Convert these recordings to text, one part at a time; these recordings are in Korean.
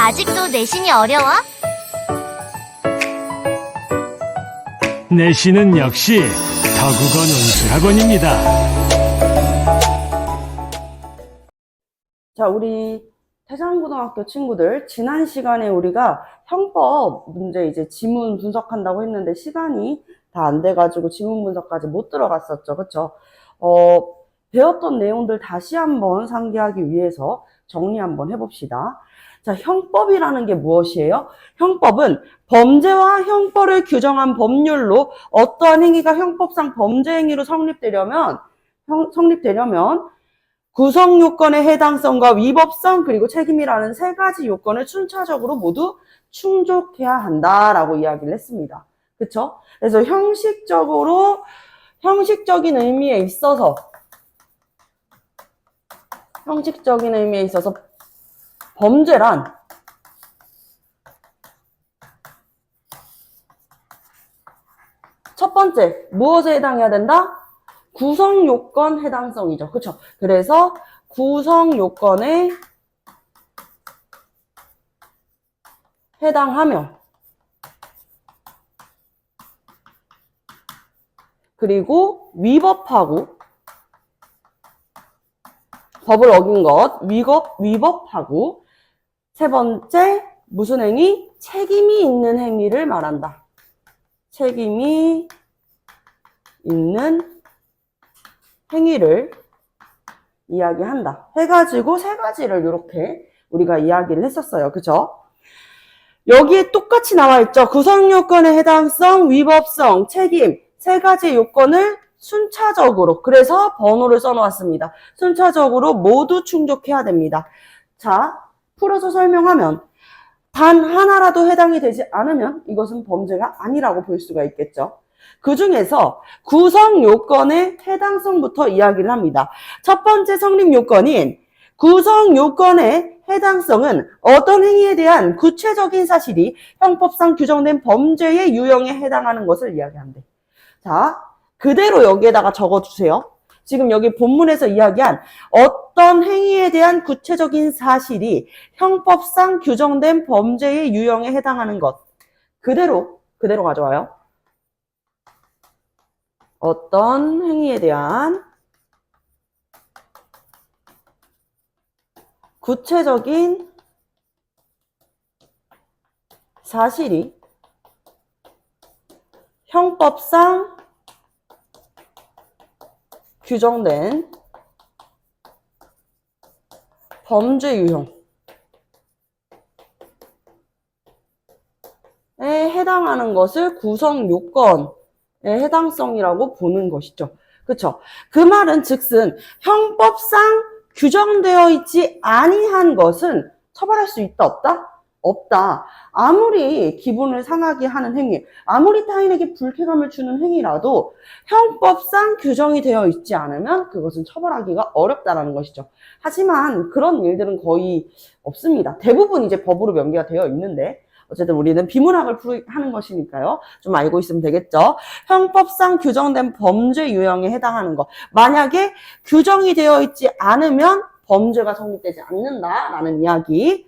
아직도 내신이 어려워? 내신은 역시 더국어 논술학원입니다. 자, 우리 태산고등학교 친구들, 지난 시간에 우리가 형법 문제 이제 지문 분석한다고 했는데 시간이 다 안 돼가지고 지문 분석까지 못 들어갔었죠. 그쵸? 배웠던 내용들 다시 한번 상기하기 위해서 정리 한번 해봅시다. 자, 형법이라는 게 무엇이에요? 형법은 범죄와 형벌을 규정한 법률로 어떠한 행위가 형법상 범죄 행위로 성립되려면 구성 요건의 해당성과 위법성 그리고 책임이라는 세 가지 요건을 순차적으로 모두 충족해야 한다라고 이야기를 했습니다. 그쵸? 그래서 형식적인 의미에 있어서 범죄란 첫 번째, 무엇에 해당해야 된다? 구성 요건 해당성이죠. 그쵸? 그래서 구성 요건에 해당하며 그리고 위법하고 법을 어긴 것, 위법하고 세 번째, 무슨 행위? 책임이 있는 행위를 말한다. 책임이 있는 행위를 이야기한다. 해가지고 세 가지를 이렇게 우리가 이야기를 했었어요. 그죠? 여기에 똑같이 나와 있죠. 구성 요건의 해당성, 위법성, 책임 세 가지 요건을 순차적으로, 그래서 번호를 써놓았습니다. 순차적으로 모두 충족해야 됩니다. 자, 풀어서 설명하면 단 하나라도 해당이 되지 않으면 이것은 범죄가 아니라고 볼 수가 있겠죠. 그 중에서 구성 요건의 해당성부터 이야기를 합니다. 첫 번째 성립 요건인 구성 요건의 해당성은 어떤 행위에 대한 구체적인 사실이 형법상 규정된 범죄의 유형에 해당하는 것을 이야기한대. 자, 그대로 여기에다가 적어주세요. 지금 여기 본문에서 이야기한 어떤 행위에 대한 구체적인 사실이 형법상 규정된 범죄의 유형에 해당하는 것. 그대로 가져와요. 어떤 행위에 대한 구체적인 사실이 형법상 규정된 범죄 유형에 해당하는 것을 구성 요건의 해당성이라고 보는 것이죠. 그쵸? 그 말은 즉슨 형법상 규정되어 있지 아니한 것은 처벌할 수 있다, 없다? 없다. 아무리 기분을 상하게 하는 행위, 아무리 타인에게 불쾌감을 주는 행위라도 형법상 규정이 되어 있지 않으면 그것은 처벌하기가 어렵다라는 것이죠. 하지만 그런 일들은 거의 없습니다. 대부분 이제 법으로 명기가 되어 있는데 어쨌든 우리는 비문학을 하는 것이니까요. 좀 알고 있으면 되겠죠. 형법상 규정된 범죄 유형에 해당하는 것. 만약에 규정이 되어 있지 않으면 범죄가 성립되지 않는다라는 이야기.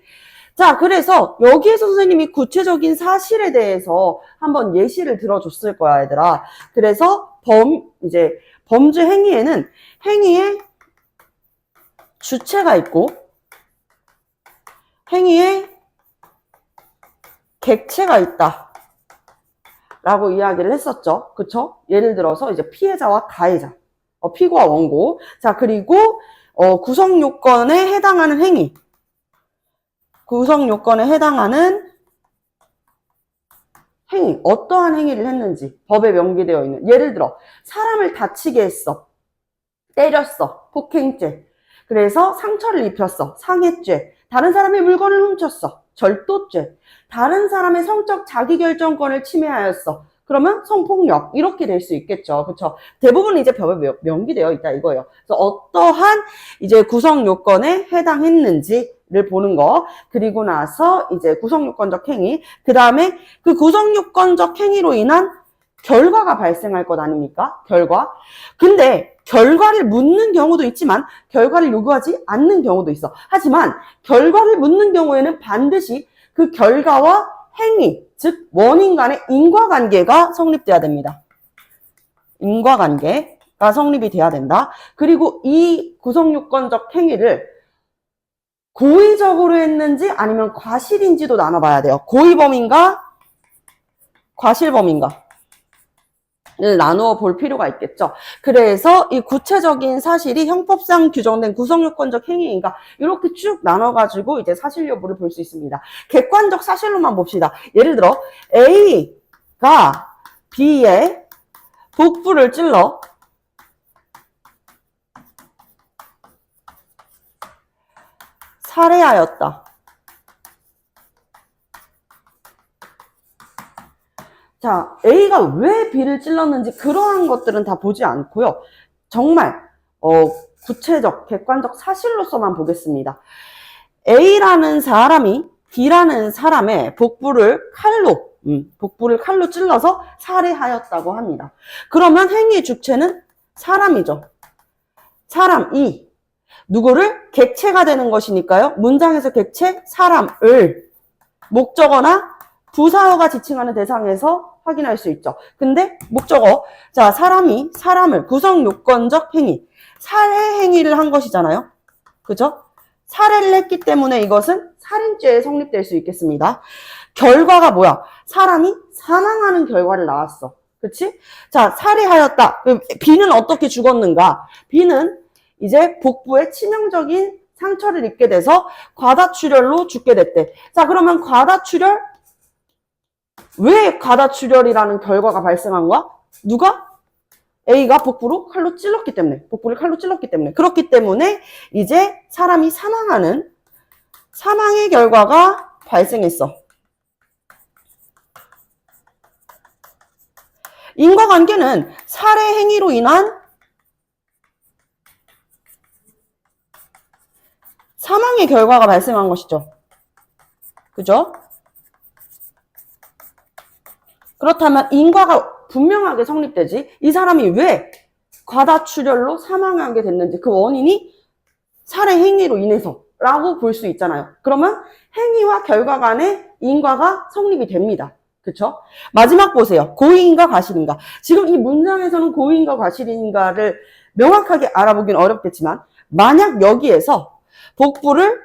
자, 그래서 여기에서 선생님이 구체적인 사실에 대해서 한번 예시를 들어줬을 거야, 얘들아. 그래서 범죄 행위에는 행위의 주체가 있고 행위의 객체가 있다 라고 이야기를 했었죠. 그쵸? 예를 들어서 이제 피해자와 가해자, 피고와 원고. 자, 그리고 구성 요건에 해당하는 행위, 구성 요건에 해당하는 행위, 어떠한 행위를 했는지 법에 명기되어 있는, 예를 들어 사람을 다치게 했어, 때렸어, 폭행죄, 그래서 상처를 입혔어, 상해죄, 다른 사람의 물건을 훔쳤어, 절도죄, 다른 사람의 성적 자기결정권을 침해하였어, 그러면 성폭력, 이렇게 될 수 있겠죠. 그쵸? 대부분 이제 법에 명기되어 있다 이거예요. 그래서 어떠한 이제 구성 요건에 해당했는지를 보는 거. 그리고 나서 이제 구성 요건적 행위. 그 다음에 그 구성 요건적 행위로 인한 결과가 발생할 것 아닙니까? 결과. 근데 결과를 묻는 경우도 있지만 결과를 요구하지 않는 경우도 있어. 하지만 결과를 묻는 경우에는 반드시 그 결과와 행위, 즉 원인 간의 인과관계가 성립돼야 됩니다. 인과관계가 성립이 돼야 된다. 그리고 이 구성요건적 행위를 고의적으로 했는지 아니면 과실인지도 나눠봐야 돼요. 고의범인가 과실범인가 를 나누어 볼 필요가 있겠죠. 그래서 이 구체적인 사실이 형법상 규정된 구성요건적 행위인가 이렇게 쭉 나눠가지고 이제 사실 여부를 볼 수 있습니다. 객관적 사실로만 봅시다. 예를 들어 A가 B의 복부를 찔러 살해하였다. 자, A가 왜 B를 찔렀는지 그러한 것들은 다 보지 않고요. 정말 구체적, 객관적 사실로서만 보겠습니다. A라는 사람이 B라는 사람의 복부를 칼로 찔러서 살해하였다고 합니다. 그러면 행위 주체는 사람이죠. 사람이 누구를? 객체가 되는 것이니까요. 문장에서 객체, 사람을 목적어나 부사어가 지칭하는 대상에서 확인할 수 있죠. 근데 목적어, 자, 사람이 사람을 구성요건적 행위, 살해 행위를 한 것이잖아요. 그죠? 살해를 했기 때문에 이것은 살인죄에 성립될 수 있겠습니다. 결과가 뭐야? 사람이 사망하는 결과를 낳았어. 그치? 자, 살해하였다. B는 어떻게 죽었는가? B는 이제 복부에 치명적인 상처를 입게 돼서 과다출혈로 죽게 됐대. 자, 그러면 과다출혈? 왜 과다출혈이라는 결과가 발생한 거야? 누가? A가 복부를 칼로 찔렀기 때문에. 그렇기 때문에 이제 사람이 사망의 결과가 발생했어. 인과관계는 살해 행위로 인한 사망의 결과가 발생한 것이죠. 그죠? 그렇다면 인과가 분명하게 성립되지. 이 사람이 왜 과다출혈로 사망하게 됐는지 그 원인이 살해 행위로 인해서 라고 볼 수 있잖아요. 그러면 행위와 결과 간의 인과가 성립이 됩니다. 그쵸? 마지막 보세요. 고의인가 과실인가. 지금 이 문장에서는 고의인가 과실인가를 명확하게 알아보긴 어렵겠지만 만약 여기에서 복부를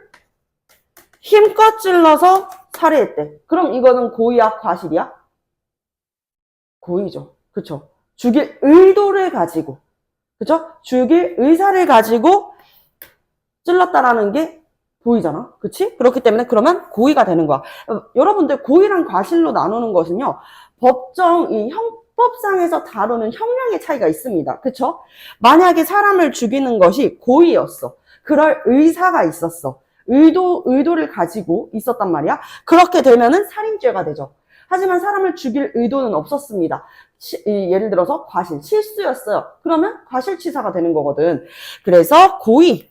힘껏 찔러서 살해했대. 그럼 이거는 고의야 과실이야? 고의죠. 그쵸? 죽일 의도를 가지고, 그쵸? 죽일 의사를 가지고 찔렀다라는 게 보이잖아. 그치? 그렇기 때문에 그러면 고의가 되는 거야. 여러분들 고의랑 과실로 나누는 것은요, 법정, 이 형법상에서 다루는 형량의 차이가 있습니다. 그쵸? 만약에 사람을 죽이는 것이 고의였어. 그럴 의사가 있었어. 의도를 가지고 있었단 말이야. 그렇게 되면은 살인죄가 되죠. 하지만 사람을 죽일 의도는 없었습니다. 예를 들어서 과실, 실수였어요. 그러면 과실치사가 되는 거거든. 그래서 고의인가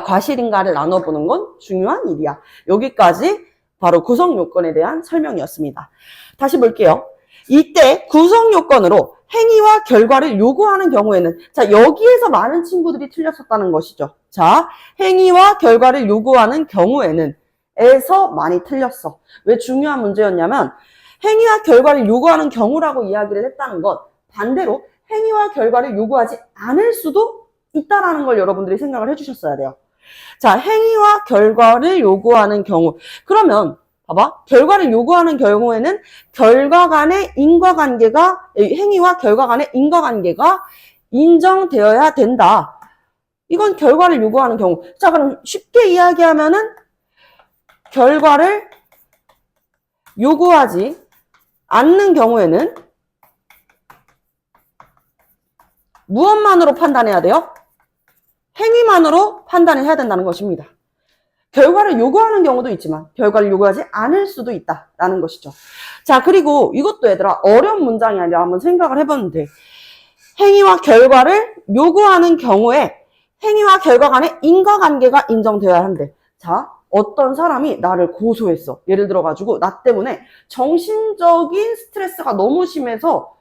과실인가를 나눠보는 건 중요한 일이야. 여기까지 바로 구성요건에 대한 설명이었습니다. 다시 볼게요. 이때 구성요건으로 행위와 결과를 요구하는 경우에는, 자, 여기에서 많은 친구들이 틀렸었다는 것이죠. 자, 행위와 결과를 요구하는 경우에는 에서 많이 틀렸어. 왜 중요한 문제였냐면 행위와 결과를 요구하는 경우라고 이야기를 했다는 것, 반대로 행위와 결과를 요구하지 않을 수도 있다라는 걸 여러분들이 생각을 해주셨어야 돼요. 자, 행위와 결과를 요구하는 경우. 그러면 봐봐. 결과를 요구하는 경우에는 결과 간의 인과관계가, 행위와 결과 간의 인과관계가 인정되어야 된다. 이건 결과를 요구하는 경우. 자, 그럼 쉽게 이야기하면은 결과를 요구하지 않는 경우에는 무엇만으로 판단해야 돼요? 행위만으로 판단을 해야 된다는 것입니다. 결과를 요구하는 경우도 있지만 결과를 요구하지 않을 수도 있다라는 것이죠. 자, 그리고 이것도 얘들아 어려운 문장이 아니라 한번 생각을 해봤는데 행위와 결과를 요구하는 경우에 행위와 결과 간의 인과관계가 인정되어야 한대. 자, 어떤 사람이 나를 고소했어. 예를 들어가지고 나 때문에 정신적인 스트레스가 너무 심해서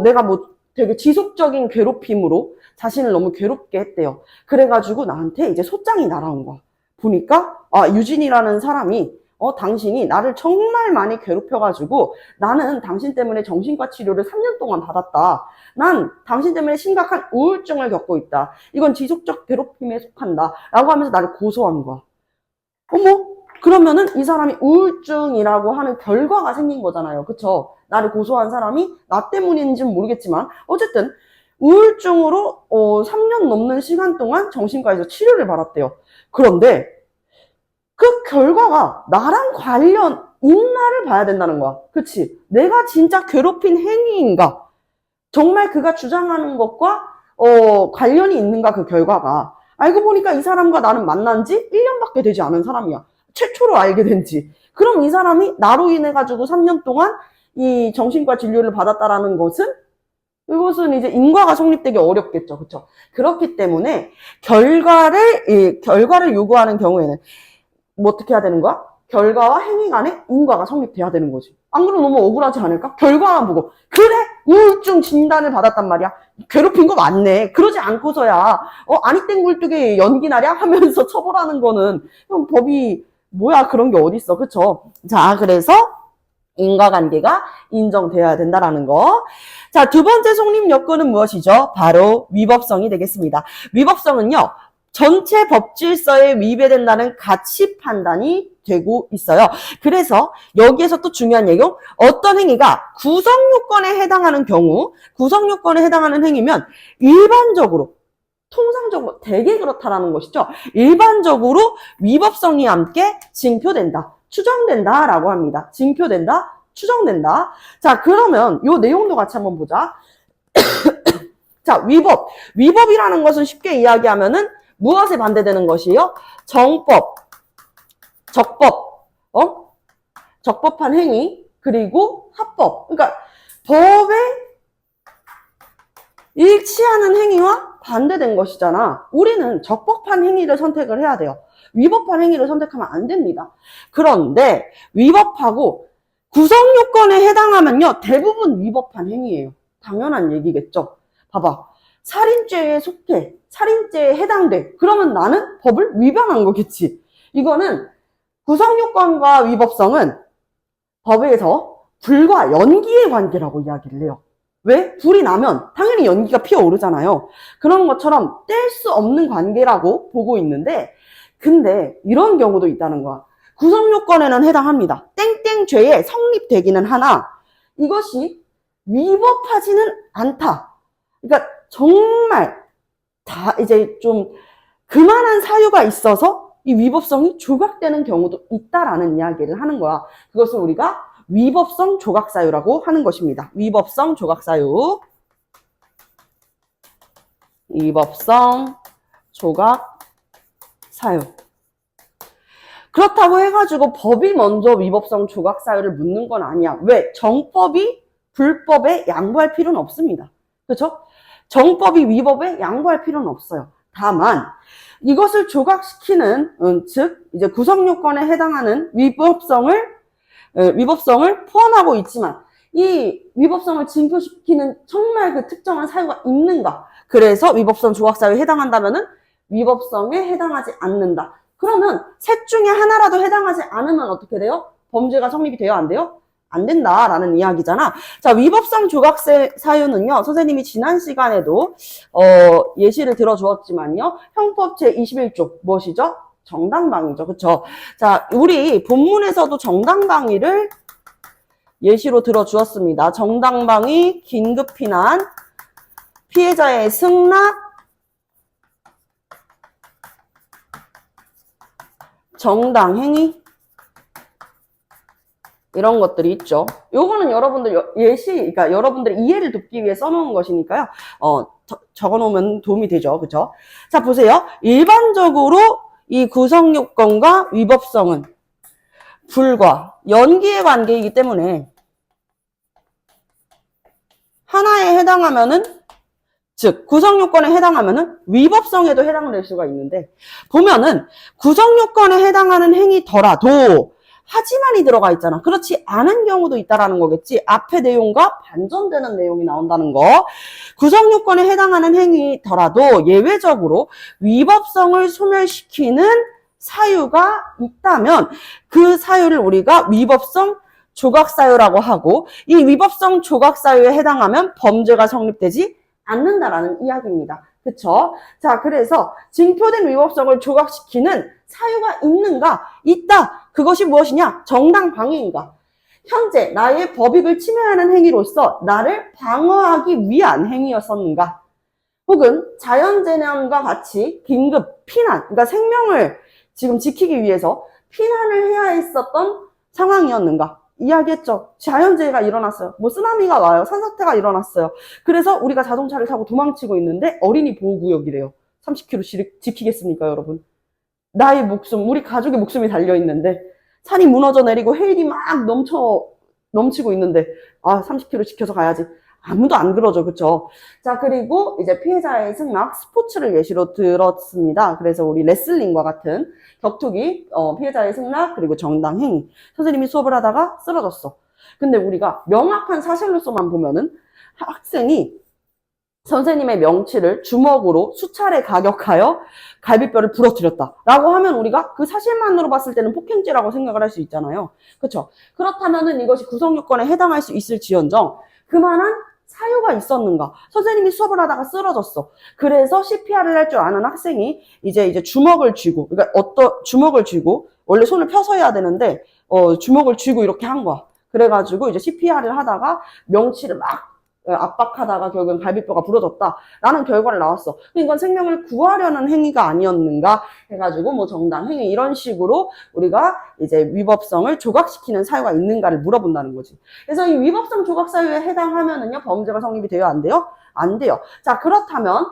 내가 되게 지속적인 괴롭힘으로 자신을 너무 괴롭게 했대요. 그래가지고 나한테 이제 소장이 날아온 거야. 보니까 유진이라는 사람이 당신이 나를 정말 많이 괴롭혀가지고 나는 당신 때문에 정신과 치료를 3년 동안 받았다. 난 당신 때문에 심각한 우울증을 겪고 있다. 이건 지속적 괴롭힘에 속한다. 라고 하면서 나를 고소한 거야. 어머, 그러면은 이 사람이 우울증이라고 하는 결과가 생긴 거잖아요. 그쵸? 나를 고소한 사람이 나 때문인지는 모르겠지만 어쨌든 우울증으로 3년 넘는 시간 동안 정신과에서 치료를 받았대요. 그런데 그 결과가 나랑 관련 있나를 봐야 된다는 거야. 그치? 내가 진짜 괴롭힌 행위인가? 정말 그가 주장하는 것과 관련이 있는가 그 결과가. 알고 보니까 이 사람과 나는 만난 지 1년밖에 되지 않은 사람이야. 최초로 알게 된 지. 그럼 이 사람이 나로 인해 가지고 3년 동안 이 정신과 진료를 받았다라는 것은 이것은 이제 인과가 성립되기 어렵겠죠. 그렇죠? 그렇기 때문에 결과를 요구하는 경우에는 어떻게 해야 되는 거야? 결과와 행위 간에 인과가 성립돼야 되는 거지. 안 그러면 너무 억울하지 않을까? 결과만 보고 그래 우울증 진단을 받았단 말이야. 괴롭힌 거 맞네. 그러지 않고서야 아니 땡 굴뚝에 연기 나랴 하면서 처벌하는 거는 그럼 법이 뭐야 그런 게 어딨어. 그쵸? 자, 그래서 인과관계가 인정되어야 된다라는 거. 자, 두 번째 성립 요건은 무엇이죠? 바로 위법성이 되겠습니다. 위법성은요, 전체 법 질서에 위배된다는 가치 판단이 되고 있어요. 그래서 여기에서 또 중요한 얘기요. 어떤 행위가 구성 요건에 해당하는 경우, 구성 요건에 해당하는 행위면 일반적으로 통상적으로 되게 그렇다라는 것이죠. 일반적으로 위법성이 함께 징표된다, 추정된다라고 합니다. 징표된다, 추정된다. 자, 그러면 요 내용도 같이 한번 보자. 자, 위법. 위법이라는 것은 쉽게 이야기하면은 무엇에 반대되는 것이에요? 정법, 적법, 적법한 행위, 그리고 합법. 그러니까 법에 일치하는 행위와 반대된 것이잖아. 우리는 적법한 행위를 선택을 해야 돼요. 위법한 행위를 선택하면 안 됩니다. 그런데 위법하고 구성 요건에 해당하면요, 대부분 위법한 행위예요. 당연한 얘기겠죠. 봐봐. 살인죄에 속해. 살인죄에 해당돼. 그러면 나는 법을 위반한 거겠지. 이거는 구성 요건과 위법성은 법에서 불과 연기의 관계라고 이야기를 해요. 왜? 불이 나면 당연히 연기가 피어오르잖아요. 그런 것처럼 뗄 수 없는 관계라고 보고 있는데, 근데 이런 경우도 있다는 거야. 구성 요건에는 해당합니다. 땡땡죄에 성립되기는 하나 이것이 위법하지는 않다. 그러니까 정말 다 이제 좀 그만한 사유가 있어서 이 위법성이 조각되는 경우도 있다라는 이야기를 하는 거야. 그것을 우리가 위법성 조각사유라고 하는 것입니다. 위법성 조각사유. 위법성 조각사유. 그렇다고 해가지고 법이 먼저 위법성 조각사유를 묻는 건 아니야. 왜? 정법이 불법에 양보할 필요는 없습니다. 그렇죠? 정법이 위법에 양보할 필요는 없어요. 다만 이것을 조각시키는 즉 이제 구성 요건에 해당하는 위법성을 포함하고 있지만 이 위법성을 징표시키는 정말 그 특정한 사유가 있는가? 그래서 위법성 조각사유에 해당한다면은 위법성에 해당하지 않는다. 그러면 셋 중에 하나라도 해당하지 않으면 어떻게 돼요? 범죄가 성립이 돼요? 안 돼요? 안 된다라는 이야기잖아. 자, 위법성 조각사유는요, 선생님이 지난 시간에도 예시를 들어주었지만요, 형법 제21조 무엇이죠? 정당방위죠. 그쵸? 자, 우리 본문에서도 정당방위를 예시로 들어주었습니다. 정당방위, 긴급피난, 피해자의 승낙, 정당행위, 이런 것들이 있죠. 요거는 여러분들 그러니까 여러분들의 이해를 돕기 위해 써놓은 것이니까요. 적어놓으면 도움이 되죠. 그쵸? 자, 보세요. 일반적으로 이 구성 요건과 위법성은 불과 연기의 관계이기 때문에 하나에 해당하면은 즉 구성요건에 해당하면은 위법성에도 해당될 수가 있는데, 보면은 구성요건에 해당하는 행위더라도 하지만이 들어가 있잖아. 그렇지 않은 경우도 있다라는 거겠지. 앞의 내용과 반전되는 내용이 나온다는 거. 구성요건에 해당하는 행위더라도 예외적으로 위법성을 소멸시키는 사유가 있다면 그 사유를 우리가 위법성 조각사유라고 하고, 이 위법성 조각사유에 해당하면 범죄가 성립되지 않는다라는 이야기입니다. 그쵸? 자, 그래서 징표된 위법성을 조각시키는 사유가 있는가? 있다. 그것이 무엇이냐? 정당 방위인가? 현재 나의 법익을 침해하는 행위로서 나를 방어하기 위한 행위였었는가? 혹은 자연재난과 같이 긴급 피난, 그러니까 생명을 지금 지키기 위해서 피난을 해야 했었던 상황이었는가? 이야기했죠. 자연재해가 일어났어요. 뭐 쓰나미가 와요. 산사태가 일어났어요. 그래서 우리가 자동차를 타고 도망치고 있는데 어린이 보호구역이래요. 30km 지키겠습니까, 여러분? 나의 목숨, 우리 가족의 목숨이 달려있는데 산이 무너져 내리고 해일이 막 넘치고 있는데 30km 지켜서 가야지. 아무도 안 그러죠. 그쵸? 자, 그리고 이제 피해자의 승낙, 스포츠를 예시로 들었습니다. 그래서 우리 레슬링과 같은 격투기, 피해자의 승낙, 그리고 정당행위. 선생님이 수업을 하다가 쓰러졌어. 근데 우리가 명확한 사실로서만 보면은 학생이 선생님의 명치를 주먹으로 수차례 가격하여 갈비뼈를 부러뜨렸다 라고 하면 우리가 그 사실만으로 봤을 때는 폭행죄라고 생각을 할 수 있잖아요. 그렇죠? 그렇다면은 이것이 구성요건에 해당할 수 있을지언정 그만한 사유가 있었는가? 선생님이 수업을 하다가 쓰러졌어. 그래서 CPR을 할 줄 아는 학생이 이제 주먹을 쥐고, 그러니까 주먹을 쥐고, 원래 손을 펴서 해야 되는데, 주먹을 쥐고 이렇게 한 거야. 그래가지고 이제 CPR을 하다가 명치를 막 압박하다가 결국엔 갈비뼈가 부러졌다라는 결과를 나왔어. 이건 생명을 구하려는 행위가 아니었는가 해가지고 뭐 정당행위 이런 식으로 우리가 이제 위법성을 조각시키는 사유가 있는가를 물어본다는 거지. 그래서 이 위법성 조각 사유에 해당하면은요 범죄가 성립이 돼요, 안 돼요? 안 돼요. 자, 그렇다면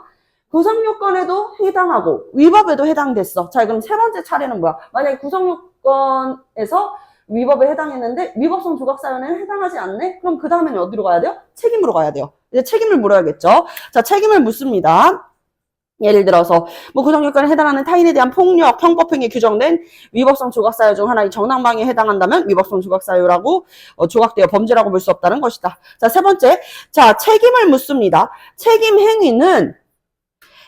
구성요건에도 해당하고 위법에도 해당됐어. 자, 그럼 세 번째 차례는 뭐야? 만약에 구성요건에서 위법에 해당했는데 위법성 조각사유는 해당하지 않네? 그럼 그 다음에는 어디로 가야 돼요? 책임으로 가야 돼요. 이제 책임을 물어야겠죠. 자, 책임을 묻습니다. 예를 들어서 뭐 구성요건에 해당하는 타인에 대한 폭력, 형법행위에 규정된 위법성 조각사유 중 하나인 정당방위에 해당한다면 위법성 조각사유라고 조각되어 범죄라고 볼 수 없다는 것이다. 자, 세 번째, 자, 책임을 묻습니다. 책임 행위는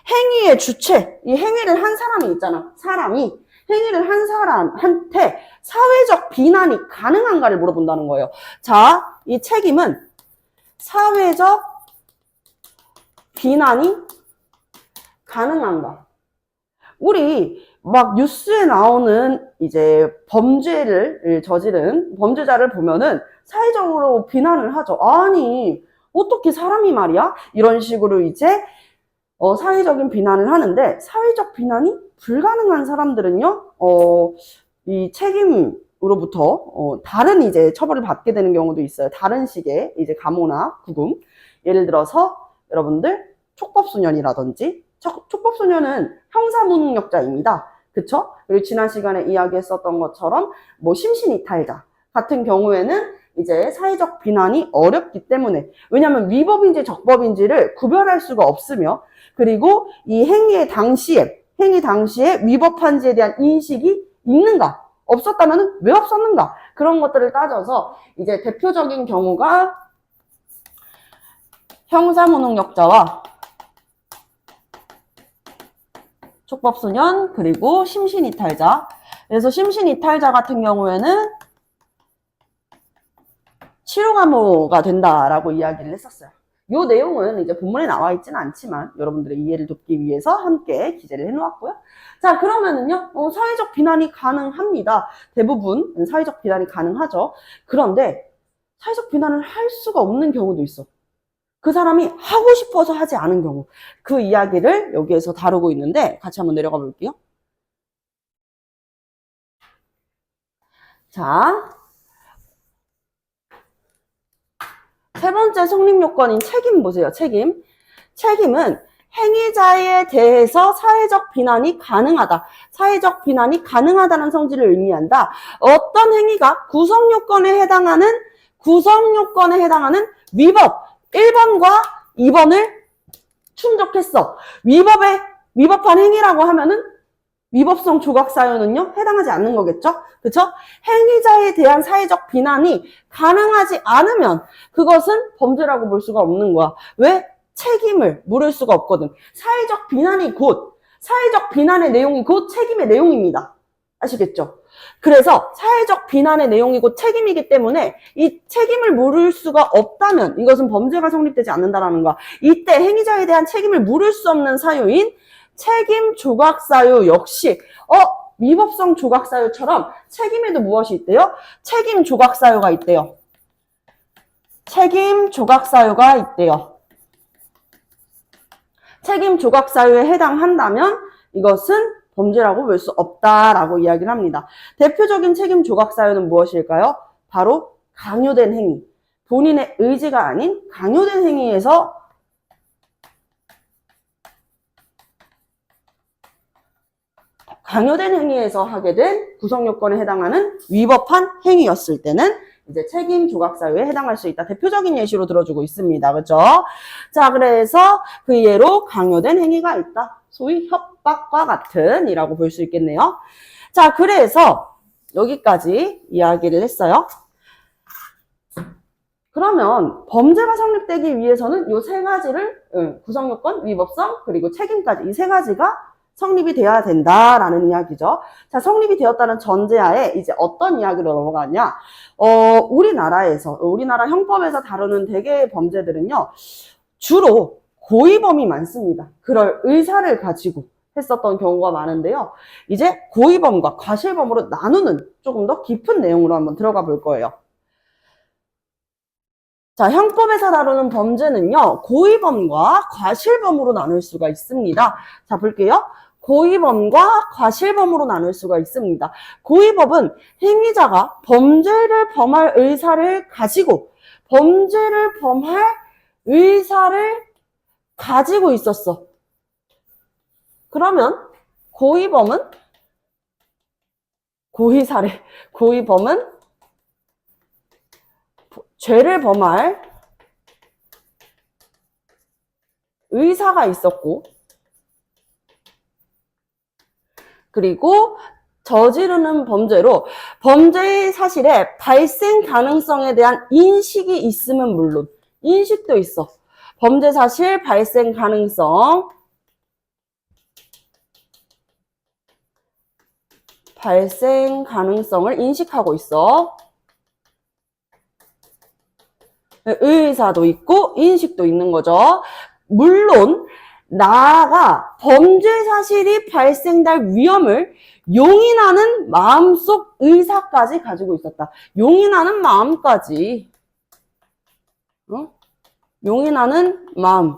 행위의 주체, 이 행위를 한 사람이 있잖아. 사람이 행위를 한 사람한테 사회적 비난이 가능한가를 물어본다는 거예요. 자, 이 책임은 사회적 비난이 가능한가? 우리 막 뉴스에 나오는 이제 범죄를 저지른 범죄자를 보면은 사회적으로 비난을 하죠. 아니, 어떻게 사람이 말이야? 이런 식으로 이제 사회적인 비난을 하는데 사회적 비난이 불가능한 사람들은요, 이 책임으로부터 다른 이제 처벌을 받게 되는 경우도 있어요. 다른 식의 이제 감호나 구금. 예를 들어서 여러분들 촉법소년이라든지 촉법소년은 형사무능력자입니다. 그쵸? 그리고 지난 시간에 이야기했었던 것처럼 뭐 심신이탈자 같은 경우에는 이제 사회적 비난이 어렵기 때문에, 왜냐하면 위법인지 적법인지를 구별할 수가 없으며, 그리고 이 행위 당시에 위법한지에 대한 인식이 있는가? 없었다면 왜 없었는가? 그런 것들을 따져서 이제 대표적인 경우가 형사무능력자와 촉법소년, 그리고 심신이탈자. 그래서 심신이탈자 같은 경우에는 치료감호가 된다라고 이야기를 했었어요. 이 내용은 이제 본문에 나와 있지는 않지만 여러분들의 이해를 돕기 위해서 함께 기재를 해놓았고요. 자, 그러면은요, 사회적 비난이 가능합니다. 대부분 사회적 비난이 가능하죠. 그런데 사회적 비난을 할 수가 없는 경우도 있어. 그 사람이 하고 싶어서 하지 않은 경우. 그 이야기를 여기에서 다루고 있는데 같이 한번 내려가 볼게요. 자, 세 번째 성립요건인 책임 보세요. 책임. 책임은 행위자에 대해서 사회적 비난이 가능하다. 사회적 비난이 가능하다는 성질을 의미한다. 어떤 행위가 구성요건에 해당하는 위법 1번과 2번을 위법했어. 위법한 행위라고 하면은 위법성 조각 사유는요, 해당하지 않는 거겠죠? 그쵸? 행위자에 대한 사회적 비난이 가능하지 않으면 그것은 범죄라고 볼 수가 없는 거야. 왜? 책임을 물을 수가 없거든. 사회적 비난의 내용이 곧 책임의 내용입니다. 아시겠죠? 그래서 사회적 비난의 내용이 곧 책임이기 때문에 이 책임을 물을 수가 없다면 이것은 범죄가 성립되지 않는다라는 거야. 이때 행위자에 대한 책임을 물을 수 없는 사유인 책임 조각 사유 역시 위법성 조각 사유처럼 책임에도 무엇이 있대요? 책임 조각 사유가 있대요. 책임 조각 사유가 있대요. 책임 조각 사유에 해당한다면 이것은 범죄라고 볼 수 없다라고 이야기를 합니다. 대표적인 책임 조각 사유는 무엇일까요? 바로 강요된 행위. 본인의 의지가 아닌 강요된 행위에서 하게 된 구성 요건에 해당하는 위법한 행위였을 때는 이제 책임 조각 사유에 해당할 수 있다. 대표적인 예시로 들어주고 있습니다. 그렇죠? 자, 그래서 그 예로 강요된 행위가 있다. 소위 협박과 같은 이라고 볼 수 있겠네요. 자, 그래서 여기까지 이야기를 했어요. 그러면 범죄가 성립되기 위해서는 이 세 가지를 구성 요건, 위법성, 그리고 책임까지 이 세 가지가 성립이 되어야 된다라는 이야기죠. 자, 성립이 되었다는 전제하에 이제 어떤 이야기로 넘어가냐? 우리나라 형법에서 다루는 대개의 범죄들은요, 주로 고의범이 많습니다. 그럴 의사를 가지고 했었던 경우가 많은데요. 이제 고의범과 과실범으로 나누는 조금 더 깊은 내용으로 한번 들어가 볼 거예요. 자, 형법에서 다루는 범죄는요, 고의범과 과실범으로 나눌 수가 있습니다. 자, 볼게요. 고의범과 과실범으로 나눌 수가 있습니다. 고의범은 행위자가 범죄를 범할 의사를 가지고 있었어. 그러면 고의범은 죄를 범할 의사가 있었고, 그리고 저지르는 범죄로 범죄의 사실의 발생 가능성에 대한 인식이 있으면 물론, 인식도 있어. 범죄 사실 발생 가능성을 인식하고 있어. 의사도 있고 인식도 있는 거죠. 물론 나아가 범죄 사실이 발생될 위험을 용인하는 마음속 의사까지 가지고 있었다. 용인하는 마음까지. 용인하는 마음.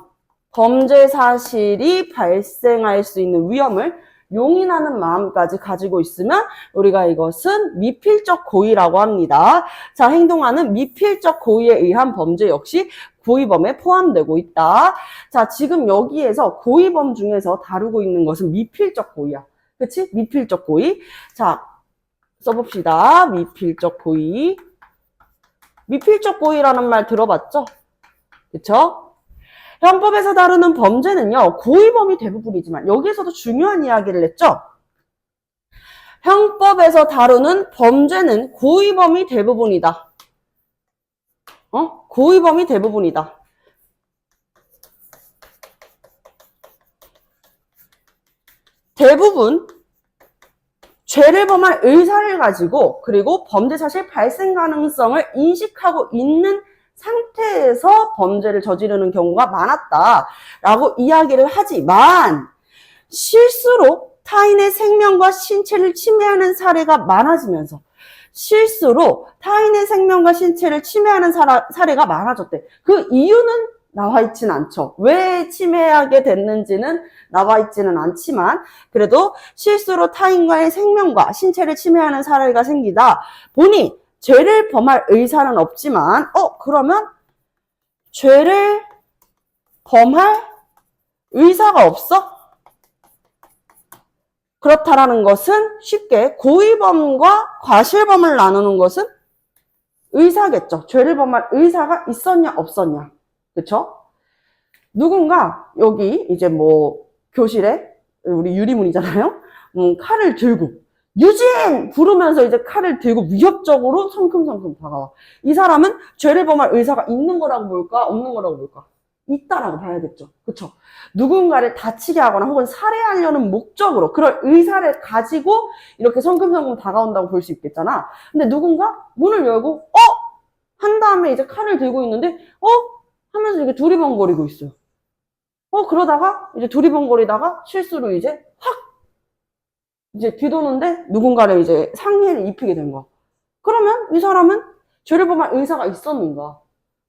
범죄 사실이 발생할 수 있는 위험을 용인하는 마음까지 가지고 있으면 우리가 이것은 미필적 고의라고 합니다. 자, 행동하는 미필적 고의에 의한 범죄 역시 고의범에 포함되고 있다. 자, 지금 여기에서 고의범 중에서 다루고 있는 것은 미필적 고의야. 그치? 미필적 고의. 자, 써봅시다. 미필적 고의. 미필적 고의라는 말 들어봤죠? 그쵸? 형법에서 다루는 범죄는요, 고의범이 대부분이지만 여기에서도 중요한 이야기를 했죠? 형법에서 다루는 범죄는 고의범이 대부분이다. 고의범이 대부분이다. 대부분 죄를 범할 의사를 가지고 그리고 범죄 사실 발생 가능성을 인식하고 있는 상태에서 범죄를 저지르는 경우가 많았다라고 이야기를 하지만 실수로 타인의 생명과 신체를 침해하는 사례가 많아지면서 실수로 타인의 생명과 신체를 침해하는 사례가 많아졌대. 그 이유는 나와 있진 않죠. 왜 침해하게 됐는지는 나와 있지는 않지만 그래도 실수로 타인과의 생명과 신체를 침해하는 사례가 생기다 보니 죄를 범할 의사는 없지만 그러면 죄를 범할 의사가 없어? 그렇다라는 것은 쉽게 고의범과 과실범을 나누는 것은 의사겠죠. 죄를 범할 의사가 있었냐 없었냐. 그렇죠? 누군가 여기 이제 뭐 교실에 우리 유리문이잖아요. 칼을 들고 유진! 부르면서 이제 칼을 들고 위협적으로 성큼성큼 다가와. 이 사람은 죄를 범할 의사가 있는 거라고 볼까? 없는 거라고 볼까? 있다라고 봐야겠죠. 그쵸? 누군가를 다치게 하거나 혹은 살해하려는 목적으로 그럴 의사를 가지고 이렇게 성큼성큼 다가온다고 볼 수 있겠잖아. 근데 누군가 문을 열고 한 다음에 이제 칼을 들고 있는데 하면서 이렇게 두리번거리고 있어요. 그러다가 이제 두리번거리다가 실수로 이제 확 이제 뒤도는데 누군가를 이제 상해를 입히게 된 거야. 그러면 이 사람은 죄를 범할 의사가 있었는가?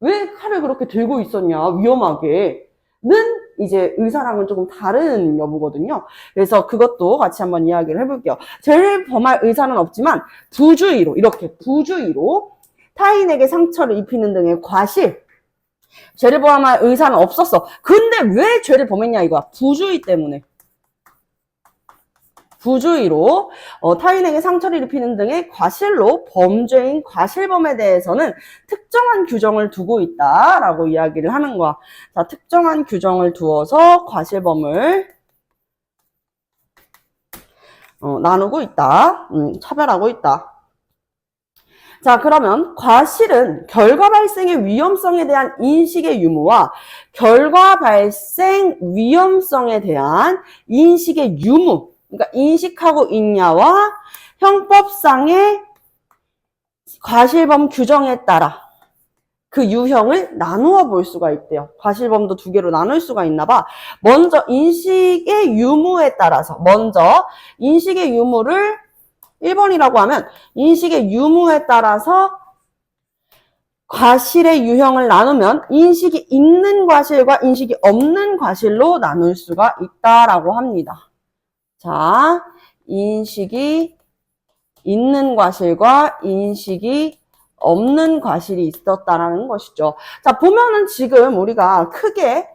왜 칼을 그렇게 들고 있었냐? 위험하게. 는 이제 의사랑은 조금 다른 여부거든요. 그래서 그것도 같이 한번 이야기를 해볼게요. 죄를 범할 의사는 없지만 부주의로 이렇게 부주의로 타인에게 상처를 입히는 등의 과실 죄를 범할 의사는 없었어. 근데 왜 죄를 범했냐 이거야. 부주의 때문에. 부주의로 타인에게 상처를 입히는 등의 과실로 범죄인 과실범에 대해서는 특정한 규정을 두고 있다라고 이야기를 하는 거야. 자, 특정한 규정을 두어서 과실범을 나누고 있다. 차별하고 있다. 자, 그러면 과실은 결과 발생의 위험성에 대한 인식의 유무와 결과 발생 위험성에 대한 인식의 유무, 그러니까 인식하고 있냐와 형법상의 과실범 규정에 따라 그 유형을 나누어 볼 수가 있대요. 과실범도 두 개로 나눌 수가 있나 봐. 먼저 인식의 유무에 따라서 먼저 인식의 유무를 1번이라고 하면 인식의 유무에 따라서 과실의 유형을 나누면 인식이 있는 과실과 인식이 없는 과실로 나눌 수가 있다라고 합니다. 자, 인식이 있는 과실과 인식이 없는 과실이 있었다라는 것이죠. 자, 보면은 지금 우리가 크게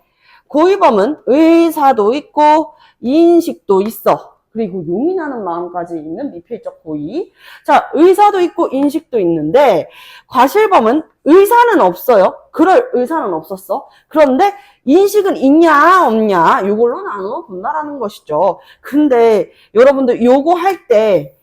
고의범은 의사도 있고 인식도 있어. 그리고 용인하는 마음까지 있는 미필적 고의. 자, 의사도 있고 인식도 있는데 과실범은 의사는 없어요. 그럴 의사는 없었어. 그런데 인식은 있냐 없냐 이걸로 나누어 본다라는 것이죠. 근데 여러분들 요거 할 때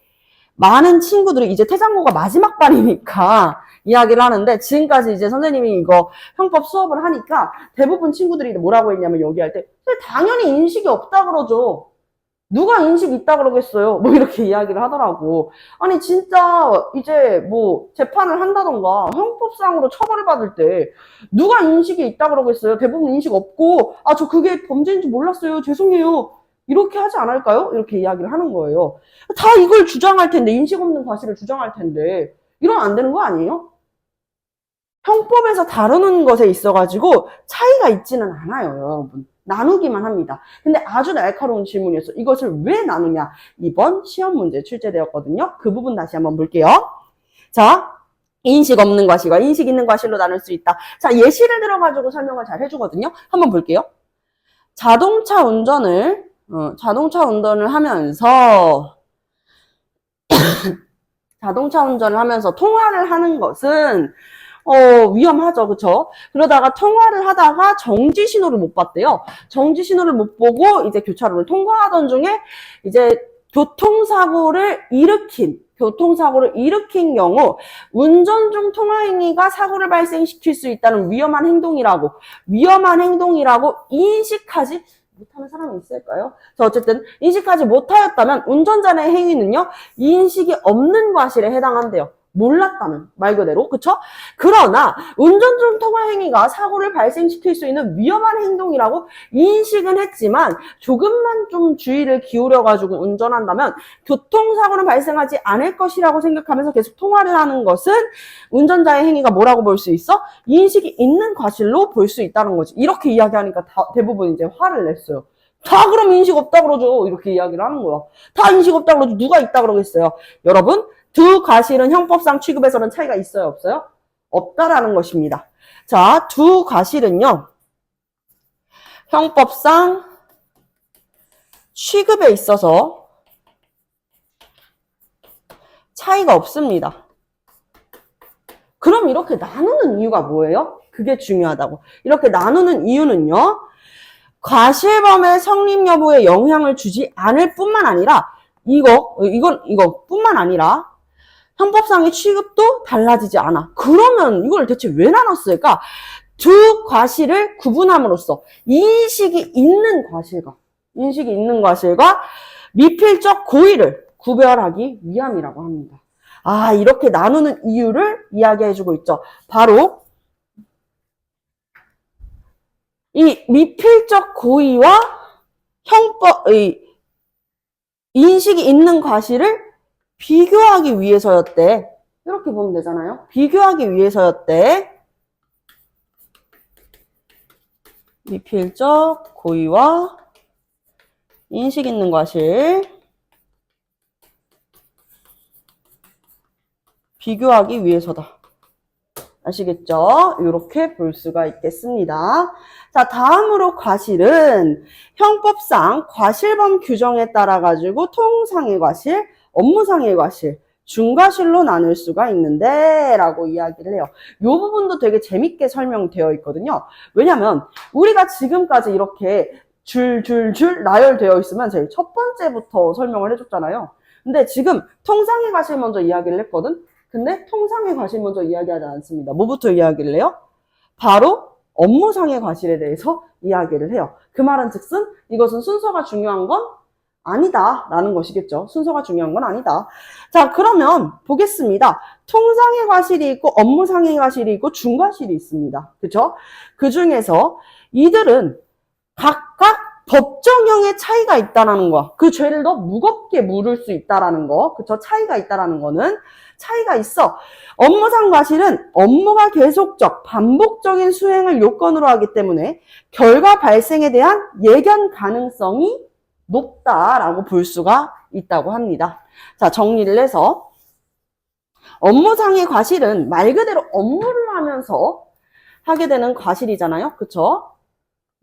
많은 친구들이 이제 태장고가 마지막 반이니까 이야기를 하는데 지금까지 이제 선생님이 이거 형법 수업을 하니까 대부분 친구들이 뭐라고 했냐면 여기 할 때 당연히 인식이 없다 그러죠. 누가 인식 있다 그러겠어요? 뭐 이렇게 이야기를 하더라고. 아니 진짜 이제 뭐 재판을 한다던가 형법상으로 처벌을 받을 때 누가 인식이 있다 그러겠어요? 대부분 인식 없고 저 그게 범죄인지 몰랐어요. 죄송해요. 이렇게 하지 않을까요? 이렇게 이야기를 하는 거예요. 다 이걸 주장할 텐데 인식 없는 과실을 주장할 텐데 이러면 안 되는 거 아니에요? 형법에서 다루는 것에 있어가지고 차이가 있지는 않아요, 여러분. 나누기만 합니다. 근데 아주 날카로운 질문이었어. 이것을 왜 나누냐? 이번 시험 문제 출제되었거든요. 그 부분 다시 한번 볼게요. 자, 인식 없는 과실과 인식 있는 과실로 나눌 수 있다. 자, 예시를 들어가지고 설명을 잘 해주거든요. 한번 볼게요. 자동차 운전을 하면서 통화를 하는 것은 위험하죠. 그쵸? 그러다가 통화를 하다가 정지 신호를 못 봤대요. 정지 신호를 못 보고 이제 교차로를 통과하던 중에 이제 교통사고를 일으킨 경우 운전 중 통화 행위가 사고를 발생시킬 수 있다는 위험한 행동이라고 인식하지 못하는 사람이 있을까요? 어쨌든 인식하지 못하였다면 운전자의 행위는요 인식이 없는 과실에 해당한대요. 몰랐다면 말 그대로 그쵸? 그러나 운전 중 통화 행위가 사고를 발생시킬 수 있는 위험한 행동이라고 인식은 했지만 조금만 좀 주의를 기울여 가지고 운전한다면 교통사고는 발생하지 않을 것이라고 생각하면서 계속 통화를 하는 것은 운전자의 행위가 뭐라고 볼 수 있어? 인식이 있는 과실로 볼 수 있다는 거지. 이렇게 이야기하니까 대부분 이제 화를 냈어요. 다 그럼 인식 없다 그러죠. 이렇게 이야기를 하는 거야. 다 인식 없다 그러죠. 누가 있다 그러겠어요. 여러분 두 과실은 형법상 취급에서는 차이가 있어요? 없어요? 없다라는 것입니다. 자, 두 과실은요. 형법상 취급에 있어서 차이가 없습니다. 그럼 이렇게 나누는 이유가 뭐예요? 그게 중요하다고. 이렇게 나누는 이유는요. 과실범의 성립 여부에 영향을 주지 않을 뿐만 아니라 이건 뿐만 아니라 형법상의 취급도 달라지지 않아. 그러면 이걸 대체 왜 나눴을까? 두 과실을 구분함으로써 인식이 있는 과실과 미필적 고의를 구별하기 위함이라고 합니다. 아, 이렇게 나누는 이유를 이야기해주고 있죠. 바로 이 미필적 고의와 인식이 있는 과실을 비교하기 위해서였대. 이렇게 보면 되잖아요. 비교하기 위해서였대. 미필적 고의와 인식 있는 과실 비교하기 위해서다. 아시겠죠? 이렇게 볼 수가 있겠습니다. 자, 다음으로 과실은 형법상 과실범 규정에 따라 가지고 통상의 과실, 업무상의 과실, 중과실로 나눌 수가 있는데 라고 이야기를 해요. 이 부분도 되게 재밌게 설명되어 있거든요. 왜냐면 우리가 지금까지 이렇게 줄 나열되어 있으면 제일 첫 번째부터 설명을 해줬잖아요. 근데 지금 통상의 과실 먼저 이야기를 했거든. 근데 통상의 과실 먼저 이야기하지 않습니다. 뭐부터 이야기를 해요? 바로 업무상의 과실에 대해서 이야기를 해요. 그 말은 즉슨 이것은 순서가 중요한 건 아니다 라는 것이겠죠. 순서가 중요한 건 아니다. 자, 그러면 보겠습니다. 통상의 과실이 있고 업무상의 과실이 있고 중과실이 있습니다. 그쵸? 그 중에서 이들은 각각 법정형의 차이가 있다라는 거. 그 죄를 더 무겁게 물을 수 있다라는 거. 그쵸? 차이가 있다라는 거는 차이가 있어. 업무상 과실은 업무가 계속적, 반복적인 수행을 요건으로 하기 때문에 결과 발생에 대한 예견 가능성이 높다라고 볼 수가 있다고 합니다. 자, 정리를 해서 업무상의 과실은 말 그대로 업무를 하면서 하게 되는 과실이잖아요. 그쵸?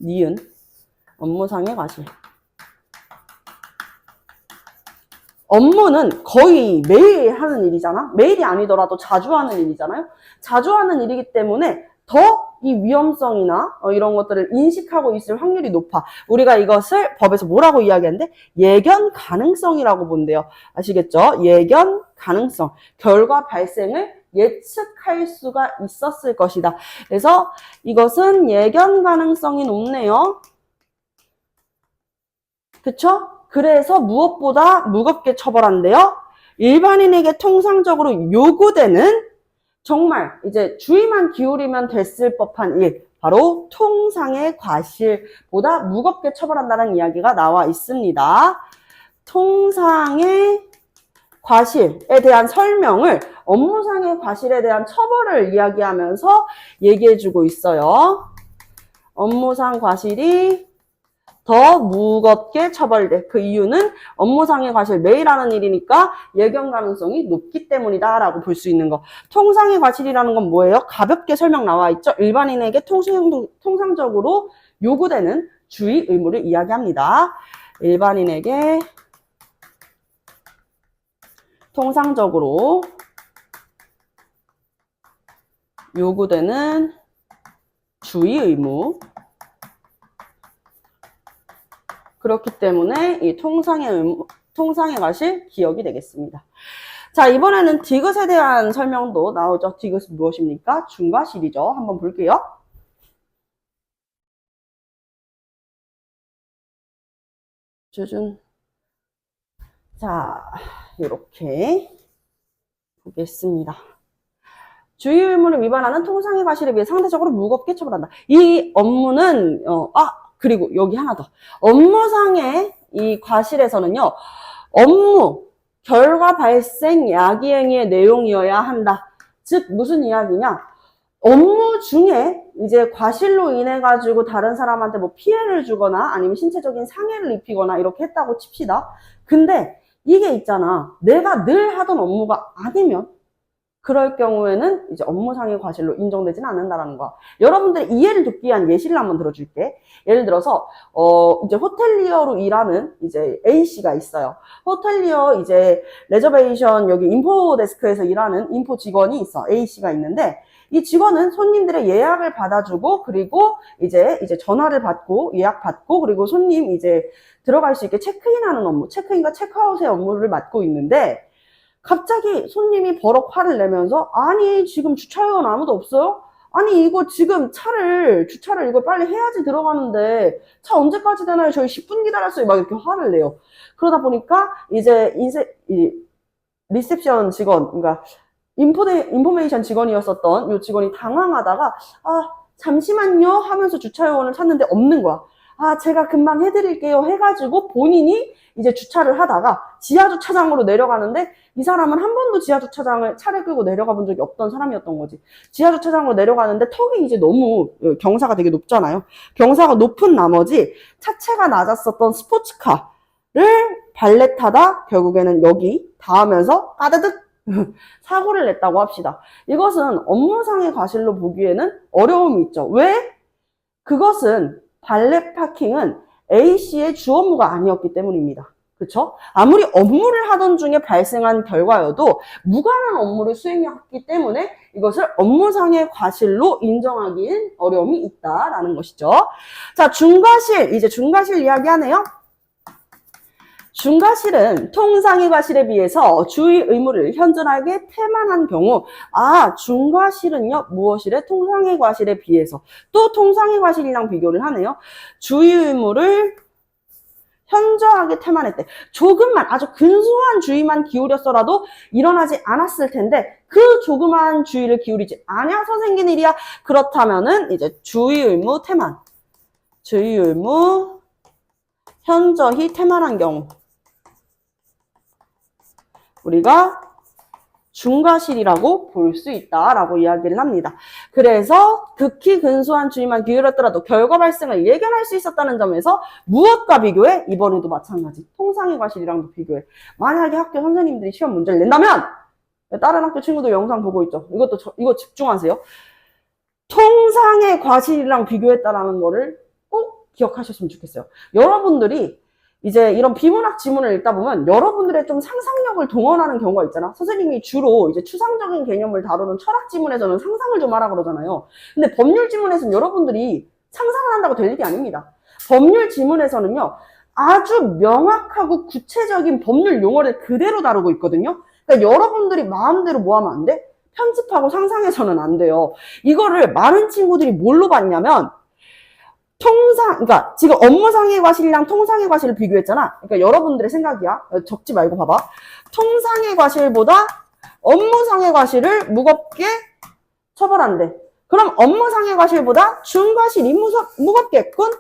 니은 업무상의 과실. 업무는 거의 매일 하는 일이잖아. 매일이 아니더라도 자주 하는 일이잖아요. 자주 하는 일이기 때문에 더 이 위험성이나 이런 것들을 인식하고 있을 확률이 높아. 우리가 이것을 법에서 뭐라고 이야기하는데 예견 가능성이라고 본대요. 아시겠죠? 예견 가능성. 결과 발생을 예측할 수가 있었을 것이다. 그래서 이것은 예견 가능성이 높네요. 그쵸? 그래서 무엇보다 무겁게 처벌한대요. 일반인에게 통상적으로 요구되는 정말 이제 주의만 기울이면 됐을 법한 일, 바로 통상의 과실보다 무겁게 처벌한다는 이야기가 나와 있습니다. 통상의 과실에 대한 설명을 업무상의 과실에 대한 처벌을 이야기하면서 얘기해주고 있어요. 업무상 과실이 더 무겁게 처벌돼. 그 이유는 업무상의 과실 매일 하는 일이니까 예견 가능성이 높기 때문이다 라고 볼 수 있는 거. 통상의 과실이라는 건 뭐예요? 가볍게 설명 나와 있죠. 일반인에게 통상적으로 요구되는 주의 의무를 이야기합니다. 일반인에게 통상적으로 요구되는 주의 의무. 그렇기 때문에 이 통상의 과실 기억이 되겠습니다. 자, 이번에는 디귿에 대한 설명도 나오죠. 디귿은 무엇입니까? 중과실이죠. 한번 볼게요. 자, 이렇게 보겠습니다. 주의 의무를 위반하는 통상의 과실에 비해 상대적으로 무겁게 처벌한다. 이 업무는 그리고 여기 하나 더. 업무상의 이 과실에서는요, 업무, 결과 발생 야기행위의 내용이어야 한다. 즉, 무슨 이야기냐? 업무 중에 이제 과실로 인해가지고 다른 사람한테 뭐 피해를 주거나 아니면 신체적인 상해를 입히거나 이렇게 했다고 칩시다. 근데 이게 있잖아. 내가 늘 하던 업무가 아니면 그럴 경우에는 이제 업무상의 과실로 인정되지는 않는다라는 거야. 여러분들의 이해를 돕기 위한 예시를 한번 들어줄게. 예를 들어서 이제 호텔리어로 일하는 이제 A씨가 있어요. 호텔리어 이제 레저베이션 여기 인포 데스크에서 일하는 인포 직원이 있어. A씨가 있는데 이 직원은 손님들의 예약을 받아주고 그리고 이제 전화를 받고 예약 받고 그리고 손님 이제 들어갈 수 있게 체크인하는 업무, 체크인과 체크아웃의 업무를 맡고 있는데 갑자기 손님이 버럭 화를 내면서 아니 지금 주차요원 아무도 없어요? 아니 이거 지금 주차를 이거 빨리 해야지 들어가는데 차 언제까지 되나요? 저희 10분 기다렸어요. 막 이렇게 화를 내요. 그러다 보니까 이제 리셉션 직원, 그러니까 인포메이션 직원이었었던 이 직원이 당황하다가 아 잠시만요 하면서 주차요원을 찾는데 없는 거야. 아 제가 금방 해드릴게요 해가지고 본인이 이제 주차를 하다가 지하주차장으로 내려가는데 이 사람은 한 번도 지하주차장을 차를 끌고 내려가 본 적이 없던 사람이었던 거지. 지하주차장으로 내려가는데 턱이 이제 너무 경사가 되게 높잖아요. 경사가 높은 나머지 차체가 낮았었던 스포츠카를 발렛하다 결국에는 여기 닿으면서 까드득 사고를 냈다고 합시다. 이것은 업무상의 과실로 보기에는 어려움이 있죠. 왜? 그것은 발렛 파킹은 A씨의 주 업무가 아니었기 때문입니다. 그렇죠? 아무리 업무를 하던 중에 발생한 결과여도 무관한 업무를 수행했기 때문에 이것을 업무상의 과실로 인정하기엔 어려움이 있다라는 것이죠. 자, 중과실. 이제 중과실 이야기하네요. 중과실은 통상의 과실에 비해서 주의 의무를 현저하게 태만한 경우 중과실은요 무엇이래? 통상의 과실에 비해서 또 통상의 과실이랑 비교를 하네요. 주의 의무를 현저하게 태만했대. 조금만 아주 근소한 주의만 기울였어라도 일어나지 않았을 텐데 그 조그만 주의를 기울이지 않아서 생긴 일이야. 그렇다면은 이제 주의 의무 태만, 주의 의무 현저히 태만한 경우 우리가 중과실이라고 볼 수 있다라고 이야기를 합니다. 그래서 극히 근소한 주의만 기울였더라도 결과 발생을 예견할 수 있었다는 점에서 무엇과 비교해? 이번에도 마찬가지. 통상의 과실이랑도 비교해. 만약에 학교 선생님들이 시험 문제를 낸다면 다른 학교 친구들 영상 보고 있죠. 이거 집중하세요. 통상의 과실이랑 비교했다라는 거를 꼭 기억하셨으면 좋겠어요. 여러분들이 이제 이런 비문학 지문을 읽다 보면 여러분들의 좀 상상력을 동원하는 경우가 있잖아. 선생님이 주로 이제 추상적인 개념을 다루는 철학 지문에서는 상상을 좀 하라 그러잖아요. 근데 법률 지문에서는 여러분들이 상상을 한다고 될 일이 아닙니다. 법률 지문에서는요, 아주 명확하고 구체적인 법률 용어를 그대로 다루고 있거든요. 그러니까 여러분들이 마음대로 뭐 하면 안 돼? 편집하고 상상해서는 안 돼요. 이거를 많은 친구들이 뭘로 봤냐면 그러니까 지금 업무상의 과실이랑 통상의 과실을 비교했잖아. 그러니까 여러분들의 생각이야. 적지 말고 봐봐. 통상의 과실보다 업무상의 과실을 무겁게 처벌한대. 그럼 업무상의 과실보다 중과실이 무겁겠군?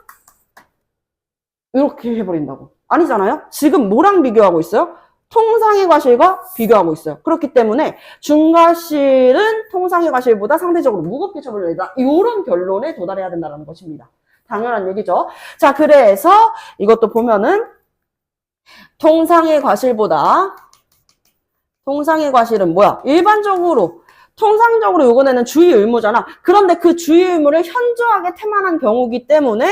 이렇게 해버린다고. 아니잖아요? 지금 뭐랑 비교하고 있어요? 통상의 과실과 비교하고 있어요. 그렇기 때문에 중과실은 통상의 과실보다 상대적으로 무겁게 처벌을 한다. 이런 결론에 도달해야 된다는 것입니다. 당연한 얘기죠. 자, 그래서 이것도 보면은 통상의 과실은 뭐야? 통상적으로 요거는 주의 의무잖아. 그런데 그 주의 의무를 현저하게 태만한 경우이기 때문에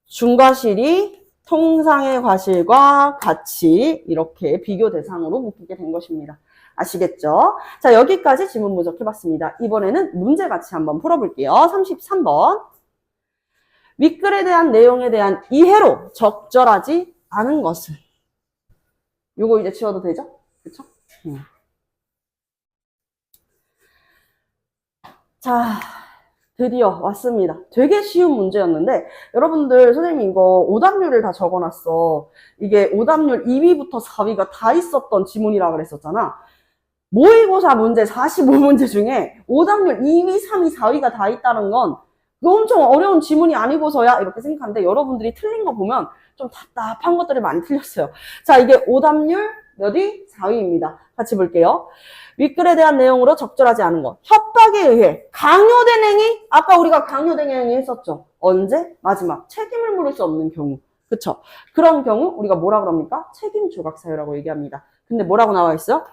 중과실이 통상의 과실과 같이 이렇게 비교 대상으로 묶이게 된 것입니다. 아시겠죠? 자, 여기까지 지문 분석해봤습니다. 이번에는 문제 같이 한번 풀어볼게요. 33번. 윗글에 대한 내용에 대한 이해로 적절하지 않은 것은 요거 이제 지워도 되죠? 그쵸? 자, 드디어 왔습니다. 되게 쉬운 문제였는데 여러분들 선생님이 이거 오답률을 다 적어놨어. 이게 오답률 2위부터 4위가 다 있었던 지문이라 그랬었잖아. 모의고사 문제 45문제 중에 오답률 2위, 3위, 4위가 다 있다는 건 엄청 어려운 지문이 아니고서야 이렇게 생각하는데 여러분들이 틀린 거 보면 좀 답답한 것들을 많이 틀렸어요. 자, 이게 오답률 몇 위? 4위입니다. 같이 볼게요. 윗글에 대한 내용으로 적절하지 않은 것. 협박에 의해 강요된 행위? 아까 우리가 강요된 행위 했었죠. 언제? 마지막. 책임을 물을 수 없는 경우. 그쵸? 그런 경우 우리가 뭐라 그럽니까? 책임 조각 사유라고 얘기합니다. 근데 뭐라고 나와 있어요?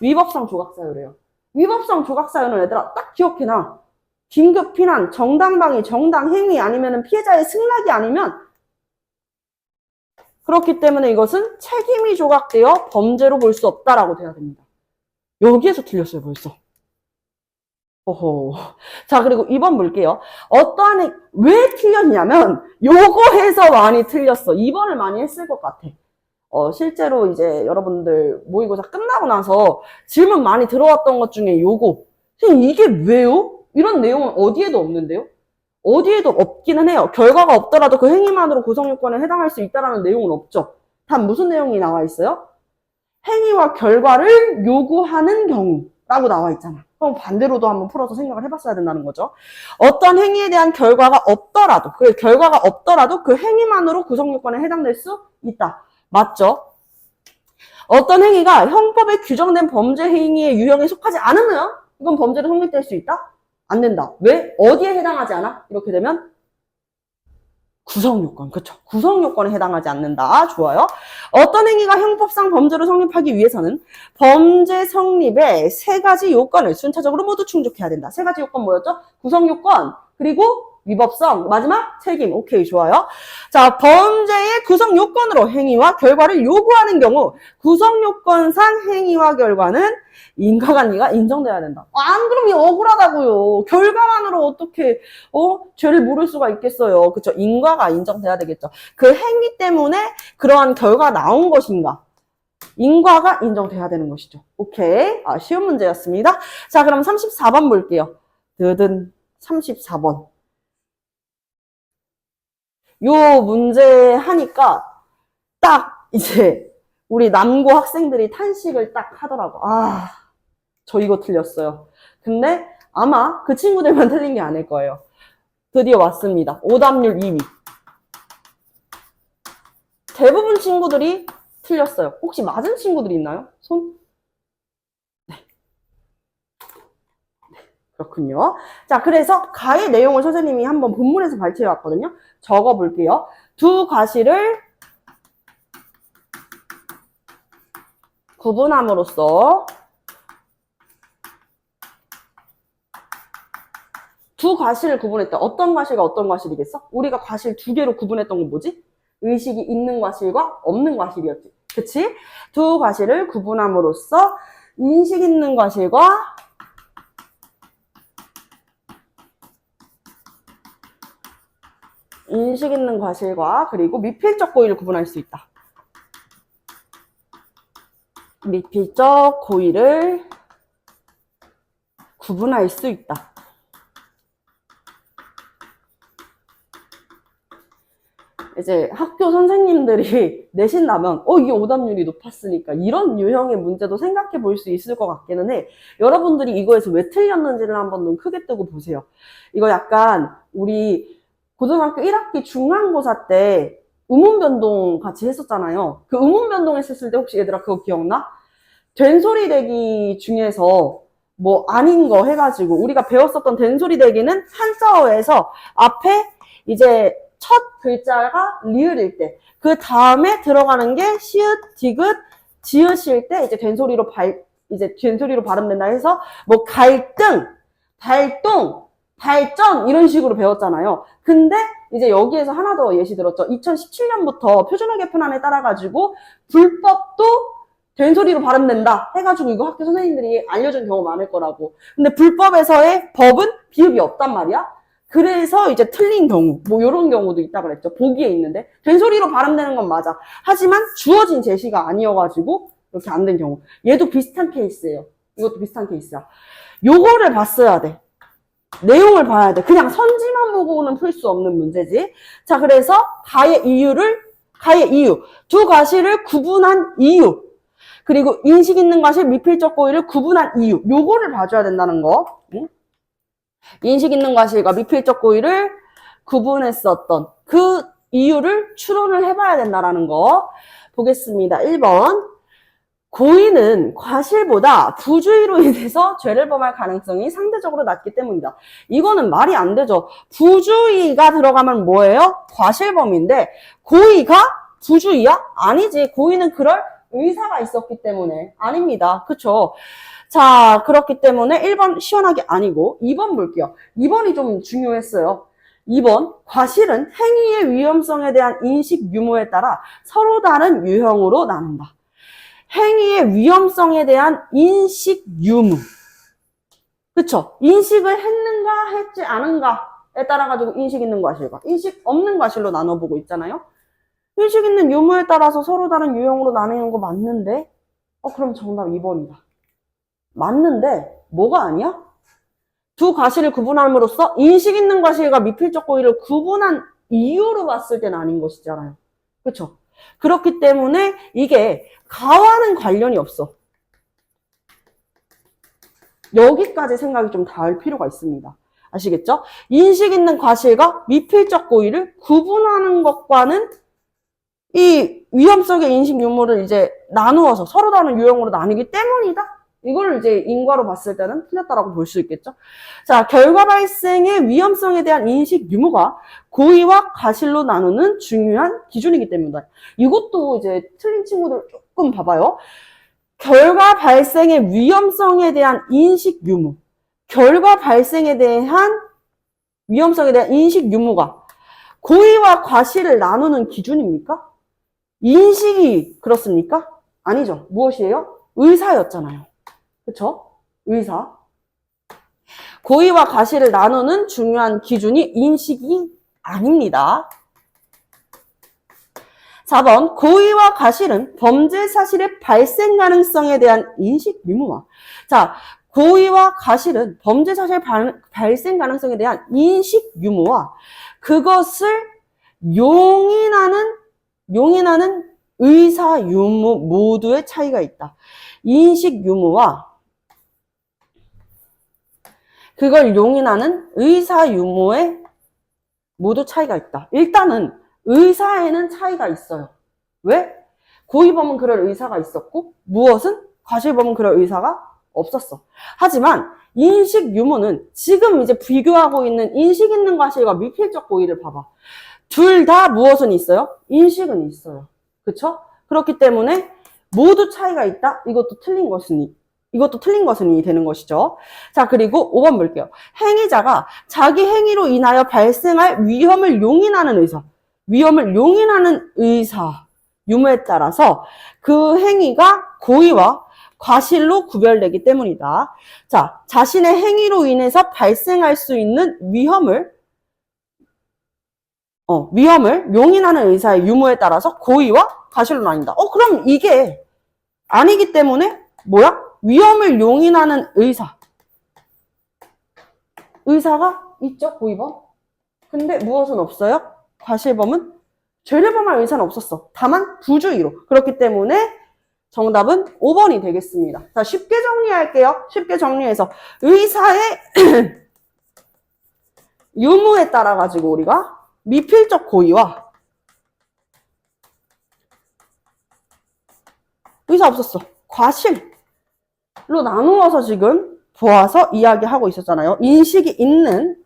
위법상 조각사유래요. 위법상 조각사유는 얘들아 딱 기억해놔. 긴급 피난, 정당방위, 정당행위 아니면 피해자의 승낙이 아니면 그렇기 때문에 이것은 책임이 조각되어 범죄로 볼 수 없다라고 돼야 됩니다. 여기에서 틀렸어요 벌써. 오호. 자, 그리고 2번 볼게요. 왜 틀렸냐면 요거에서 많이 틀렸어. 2번을 많이 했을 것 같아. 실제로 이제 여러분들 모의고사 끝나고 나서 질문 많이 들어왔던 것 중에 요거. 선생님, 이게 왜요? 이런 내용은 어디에도 없는데요? 어디에도 없기는 해요. 결과가 없더라도 그 행위만으로 구성요건에 해당할 수 있다는 내용은 없죠. 단 무슨 내용이 나와 있어요? 행위와 결과를 요구하는 경우라고 나와 있잖아. 그럼 반대로도 한번 풀어서 생각을 해봤어야 된다는 거죠. 어떤 행위에 대한 결과가 없더라도, 그 결과가 없더라도 그 행위만으로 구성요건에 해당될 수 있다. 맞죠? 어떤 행위가 형법에 규정된 범죄 행위의 유형에 속하지 않으면 이건 범죄로 성립될 수 있다? 안 된다. 왜? 어디에 해당하지 않아? 이렇게 되면 구성요건, 그쵸? 구성요건에 해당하지 않는다. 좋아요. 어떤 행위가 형법상 범죄로 성립하기 위해서는 범죄 성립의 3가지 요건을 순차적으로 모두 충족해야 된다. 3가지 요건 뭐였죠? 구성요건, 그리고 위법성, 마지막 책임. 오케이, 좋아요. 자, 범죄의 구성요건으로 행위와 결과를 요구하는 경우 구성요건상 행위와 결과는 인과관계가 인정돼야 된다. 안 그러면 이 억울하다고요. 결과만으로 어떻게 죄를 물을 수가 있겠어요. 그쵸? 인과가 인정돼야 되겠죠. 그 행위 때문에 그러한 결과가 나온 것인가? 인과가 인정돼야 되는 것이죠. 오케이. 쉬운 문제였습니다. 자, 그럼 34번 볼게요. 34번. 요 문제 하니까 딱 이제 우리 남고 학생들이 탄식을 딱 하더라고. 저 이거 틀렸어요. 근데 아마 그 친구들만 틀린 게 아닐 거예요. 드디어 왔습니다. 오답률 2위. 대부분 친구들이 틀렸어요. 혹시 맞은 친구들 있나요? 손? 네. 그렇군요. 자, 그래서 가의 내용을 선생님이 한번 본문에서 발췌해 왔거든요. 적어 볼게요. 두 과실을 구분함으로써 두 과실을 구분했다. 어떤 과실과 어떤 과실이겠어? 우리가 과실 2개로 구분했던 건 뭐지? 의식이 있는 과실과 없는 과실이었지. 그치? 두 과실을 구분함으로써 인식 있는 과실과 인식 있는 과실과 그리고 미필적 고의를 구분할 수 있다. 미필적 고의를 구분할 수 있다. 이제 학교 선생님들이 내신다면 이게 오답률이 높았으니까 이런 유형의 문제도 생각해 볼 수 있을 것 같기는 해. 여러분들이 이거에서 왜 틀렸는지를 한번 눈 크게 뜨고 보세요. 이거 약간 우리 고등학교 1학기 중간고사 때 의문변동 같이 했었잖아요. 그 의문변동 했었을 때 혹시 얘들아 그거 기억나? 된소리 대기 중에서 뭐 아닌 거 해가지고 우리가 배웠었던 된소리 대기는 한자어에서 앞에 이제 첫 글자가 리을일 때, 그 다음에 들어가는 게 시읒, 디귿, 지읒일 때 이제 된소리로 발음된다 해서 뭐 갈등, 발동, 발전 이런 식으로 배웠잖아요. 근데 이제 여기에서 하나 더 예시 들었죠. 2017년부터 표준어 개편안에 따라가지고 불법도 된소리로 발음된다 해가지고 이거 학교 선생님들이 알려준 경우 많을 거라고. 근데 불법에서의 법은 비읍이 없단 말이야. 그래서 이제 틀린 경우, 뭐 이런 경우도 있다 그랬죠. 보기에 있는데 된소리로 발음되는 건 맞아. 하지만 주어진 제시가 아니어가지고 이렇게 안 된 경우. 얘도 비슷한 케이스예요. 이것도 비슷한 케이스야. 요거를 봤어야 돼. 내용을 봐야 돼. 그냥 선지만 보고는 풀 수 없는 문제지. 자, 그래서 가의 이유, 두 과실을 구분한 이유, 그리고 인식 있는 과실, 미필적 고의를 구분한 이유, 요거를 봐줘야 된다는 거. 응? 인식 있는 과실과 미필적 고의를 구분했었던 그 이유를 추론을 해봐야 된다는 거 보겠습니다. 1번. 고의는 과실보다 부주의로 인해서 죄를 범할 가능성이 상대적으로 낮기 때문이다. 이거는 말이 안 되죠. 부주의가 들어가면 뭐예요? 과실범인데 고의가 부주의야? 아니지. 고의는 그럴 의사가 있었기 때문에 아닙니다. 그쵸? 자, 그렇기 때문에 1번 시원하게 아니고 2번 볼게요. 2번이 좀 중요했어요. 2번, 과실은 행위의 위험성에 대한 인식 유무에 따라 서로 다른 유형으로 나눈다. 행위의 위험성에 대한 인식 유무. 그쵸? 인식을 했는가, 했지 않은가에 따라가지고 인식 있는 과실과 인식 없는 과실로 나눠보고 있잖아요? 인식 있는 유무에 따라서 서로 다른 유형으로 나뉘는 거 맞는데? 그럼 정답 2번이다. 맞는데, 뭐가 아니야? 두 과실을 구분함으로써 인식 있는 과실과 미필적 고의를 구분한 이유로 봤을 땐 아닌 것이잖아요. 그쵸? 그렇기 때문에 이게 가와는 관련이 없어. 여기까지 생각이 좀 닿을 필요가 있습니다. 아시겠죠? 인식 있는 과실과 미필적 고의를 구분하는 것과는 이 위험성의 인식 유무를 이제 나누어서 서로 다른 유형으로 나뉘기 때문이다. 이걸 이제 인과로 봤을 때는 틀렸다라고 볼 수 있겠죠. 자, 결과 발생의 위험성에 대한 인식 유무가 고의와 과실로 나누는 중요한 기준이기 때문이다. 이것도 이제 틀린 친구들 조금 봐봐요. 결과 발생의 위험성에 대한 인식 유무. 결과 발생에 대한 위험성에 대한 인식 유무가 고의와 과실을 나누는 기준입니까? 인식이 그렇습니까? 아니죠. 무엇이에요? 의사였잖아요. 그쵸? 의사. 고의와 과실을 나누는 중요한 기준이 인식이 아닙니다. 4번, 고의와 과실은 범죄 사실의 발생 가능성에 대한 인식 유무와. 자, 고의와 과실은 범죄 사실 발생 가능성에 대한 인식 유무와 그것을 용인하는 의사 유무 모두의 차이가 있다. 인식 유무와 그걸 용인하는 의사 유무의 모두 차이가 있다. 일단은 의사에는 차이가 있어요. 왜? 고의범은 그럴 의사가 있었고 무엇은? 과실범은 그럴 의사가 없었어. 하지만 인식 유무는 지금 이제 비교하고 있는 인식 있는 과실과 미필적 고의를 봐봐. 둘 다 무엇은 있어요? 인식은 있어요. 그쵸? 그렇기 때문에 모두 차이가 있다? 이것도 틀린 것은이 되는 것이죠. 자, 그리고 5번 볼게요. 행위자가 자기 행위로 인하여 발생할 위험을 용인하는 의사, 유무에 따라서 그 행위가 고의와 과실로 구별되기 때문이다. 자, 자신의 행위로 인해서 발생할 수 있는 위험을 용인하는 의사의 유무에 따라서 고의와 과실로 나뉜다. 그럼 이게 아니기 때문에 뭐야? 위험을 용인하는 의사가 있죠, 고의범. 근데 무엇은 없어요? 과실범은 죄를 범할 의사는 없었어. 다만 부주의로. 그렇기 때문에 정답은 5번이 되겠습니다. 자, 쉽게 정리할게요. 쉽게 정리해서 의사의 유무에 따라 가지고 우리가 미필적 고의와 의사 없었어. 과실로 나누어서 지금 보아서 이야기하고 있었잖아요. 인식이 있는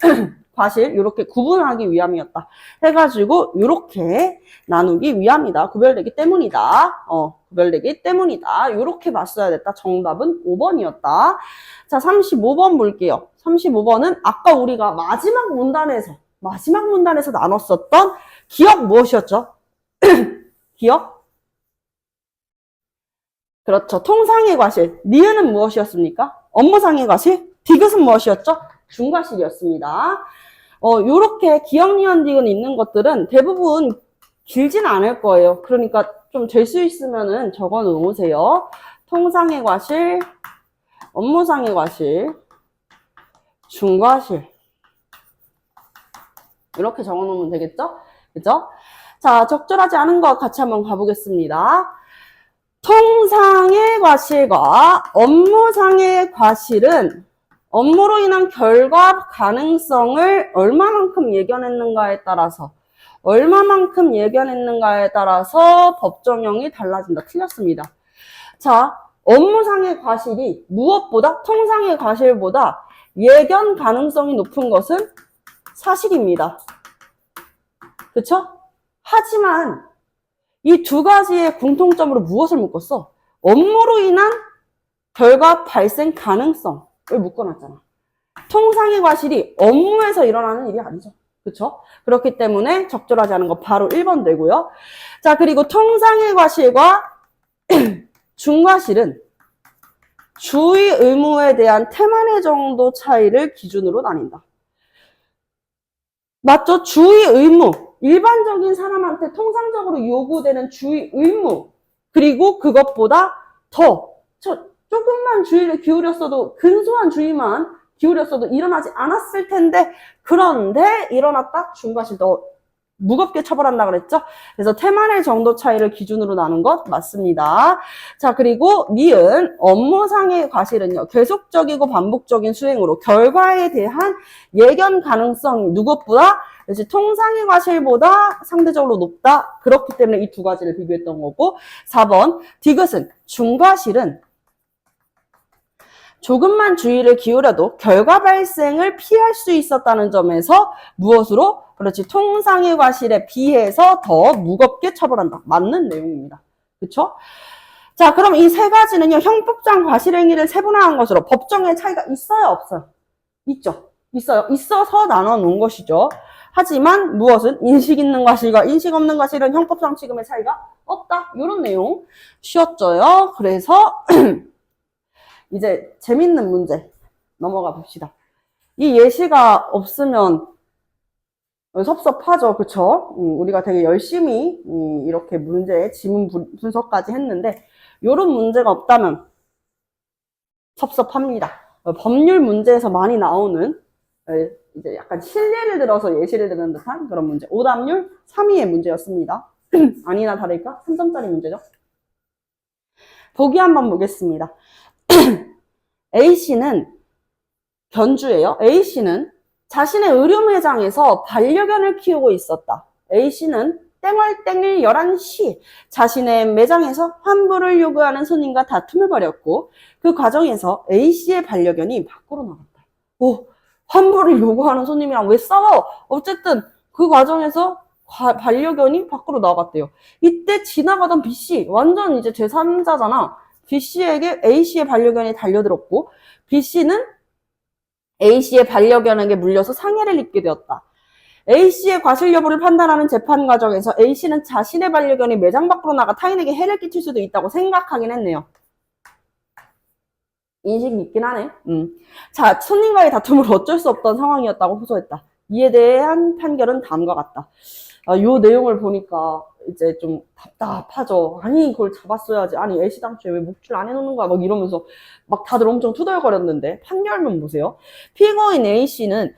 과실 이렇게 구분하기 위함이었다. 해가지고 이렇게 나누기 위함이다. 구별되기 때문이다. 구별되기 때문이다. 이렇게 봤어야 됐다. 정답은 5번이었다. 자, 35번 볼게요. 35번은 아까 우리가 마지막 문단에서 나눴었던 기억 무엇이었죠? 기억? 그렇죠. 통상의 과실. 니은은 무엇이었습니까? 업무상의 과실. 디귿은 무엇이었죠? 중과실이었습니다. 요렇게 기억, 니은, 디귿 있는 것들은 대부분 길진 않을 거예요. 그러니까 좀 될 수 있으면은 적어 놓으세요. 통상의 과실, 업무상의 과실, 중과실. 이렇게 적어 놓으면 되겠죠? 그죠? 자, 적절하지 않은 것 같이 한번 가보겠습니다. 통상의 과실과 업무상의 과실은 업무로 인한 결과 가능성을 얼마만큼 예견했는가에 따라서 법정형이 달라진다. 틀렸습니다. 자, 업무상의 과실이 무엇보다 통상의 과실보다 예견 가능성이 높은 것은 사실입니다. 그쵸? 하지만 이 두 가지의 공통점으로 무엇을 묶었어? 업무로 인한 결과 발생 가능성을 묶어놨잖아. 통상의 과실이 업무에서 일어나는 일이 아니죠. 그렇죠? 그렇기 때문에 적절하지 않은 거 바로 1번 되고요. 자, 그리고 통상의 과실과 중과실은 주의 의무에 대한 태만의 정도 차이를 기준으로 나뉜다. 맞죠? 주의 의무. 일반적인 사람한테 통상적으로 요구되는 주의 의무. 그리고 그것보다 더 조금만 주의를 기울였어도 근소한 주의만 기울였어도 일어나지 않았을 텐데 그런데 일어났다? 중과실 더 무겁게 처벌한다 그랬죠? 그래서 태만의 정도 차이를 기준으로 나눈 것 맞습니다. 자, 그리고 니은 업무상의 과실은요. 계속적이고 반복적인 수행으로 결과에 대한 예견 가능성이 누구보다 통상의 과실보다 상대적으로 높다. 그렇기 때문에 이 두 가지를 비교했던 거고 4번 디귿은 중과실은 조금만 주의를 기울여도 결과 발생을 피할 수 있었다는 점에서 무엇으로? 그렇지. 통상의 과실에 비해서 더 무겁게 처벌한다. 맞는 내용입니다. 그쵸? 자, 그럼 이 세 가지는요. 형법상 과실행위를 세분화한 것으로 법정의 차이가 있어요? 없어요? 있죠. 있어요. 있어서 나눠 놓은 것이죠. 하지만 무엇은? 인식 있는 과실과 인식 없는 과실은 형법상 취급의 차이가 없다. 이런 내용 쉬웠죠요. 그래서 이제 재밌는 문제 넘어가 봅시다. 이 예시가 없으면 섭섭하죠. 그쵸? 우리가 되게 열심히 이렇게 문제 지문 분석까지 했는데 이런 문제가 없다면 섭섭합니다. 법률 문제에서 많이 나오는 이제 약간 실례를 들어서 예시를 드는 듯한 그런 문제. 오답률 3위의 문제였습니다. 아니나 다를까? 3점짜리 문제죠. 보기 한번 보겠습니다. A씨는 견주예요. A씨는 자신의 의류 매장에서 반려견을 키우고 있었다. A씨는 땡월땡일 11시 자신의 매장에서 환불을 요구하는 손님과 다툼을 벌였고 그 과정에서 A씨의 반려견이 밖으로 나갔다. 오, 환불을 요구하는 손님이랑 왜 싸워? 어쨌든 그 과정에서 반려견이 밖으로 나갔대요. 이때 지나가던 B씨, 완전 이제 제3자잖아. B씨에게 A씨의 반려견이 달려들었고 B씨는 A씨의 반려견에게 물려서 상해를 입게 되었다. A씨의 과실 여부를 판단하는 재판 과정에서 A씨는 자신의 반려견이 매장 밖으로 나가 타인에게 해를 끼칠 수도 있다고 생각하긴 했네요. 인식이 있긴 하네. 자, 손님과의 다툼을 어쩔 수 없던 상황이었다고 호소했다. 이에 대한 판결은 다음과 같다. 요 내용을 보니까 이제 좀 답답하죠. 아니, 그걸 잡았어야지. 아니, A씨 당초에 왜 목줄 안 해놓는 거야? 막 이러면서 막 다들 엄청 투덜거렸는데 판결문 보세요. 피고인 A씨는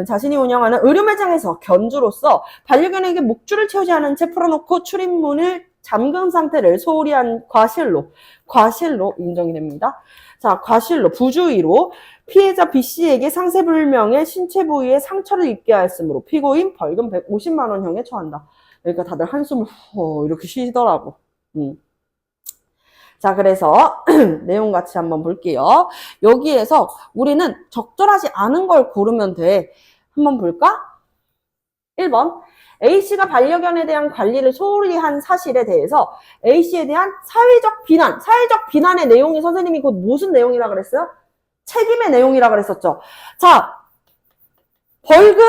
자신이 운영하는 의류 매장에서 견주로서 반려견에게 목줄을 채우지 않은 채 풀어놓고 출입문을 잠근 상태를 소홀히 한 과실로 인정이 됩니다. 자, 과실로, 부주의로 피해자 B씨에게 상세불명의 신체 부위에 상처를 입게 하였으므로 피고인 벌금 150만 원형에 처한다. 그러니까 다들 한숨을 이렇게 쉬더라고. 자, 그래서 내용 같이 한번 볼게요. 여기에서 우리는 적절하지 않은 걸 고르면 돼. 한번 볼까? 1번. A씨가 반려견에 대한 관리를 소홀히 한 사실에 대해서 A씨에 대한 사회적 비난의 내용이 선생님이 곧 무슨 내용이라 그랬어요? 책임의 내용이라 그랬었죠. 자, 벌금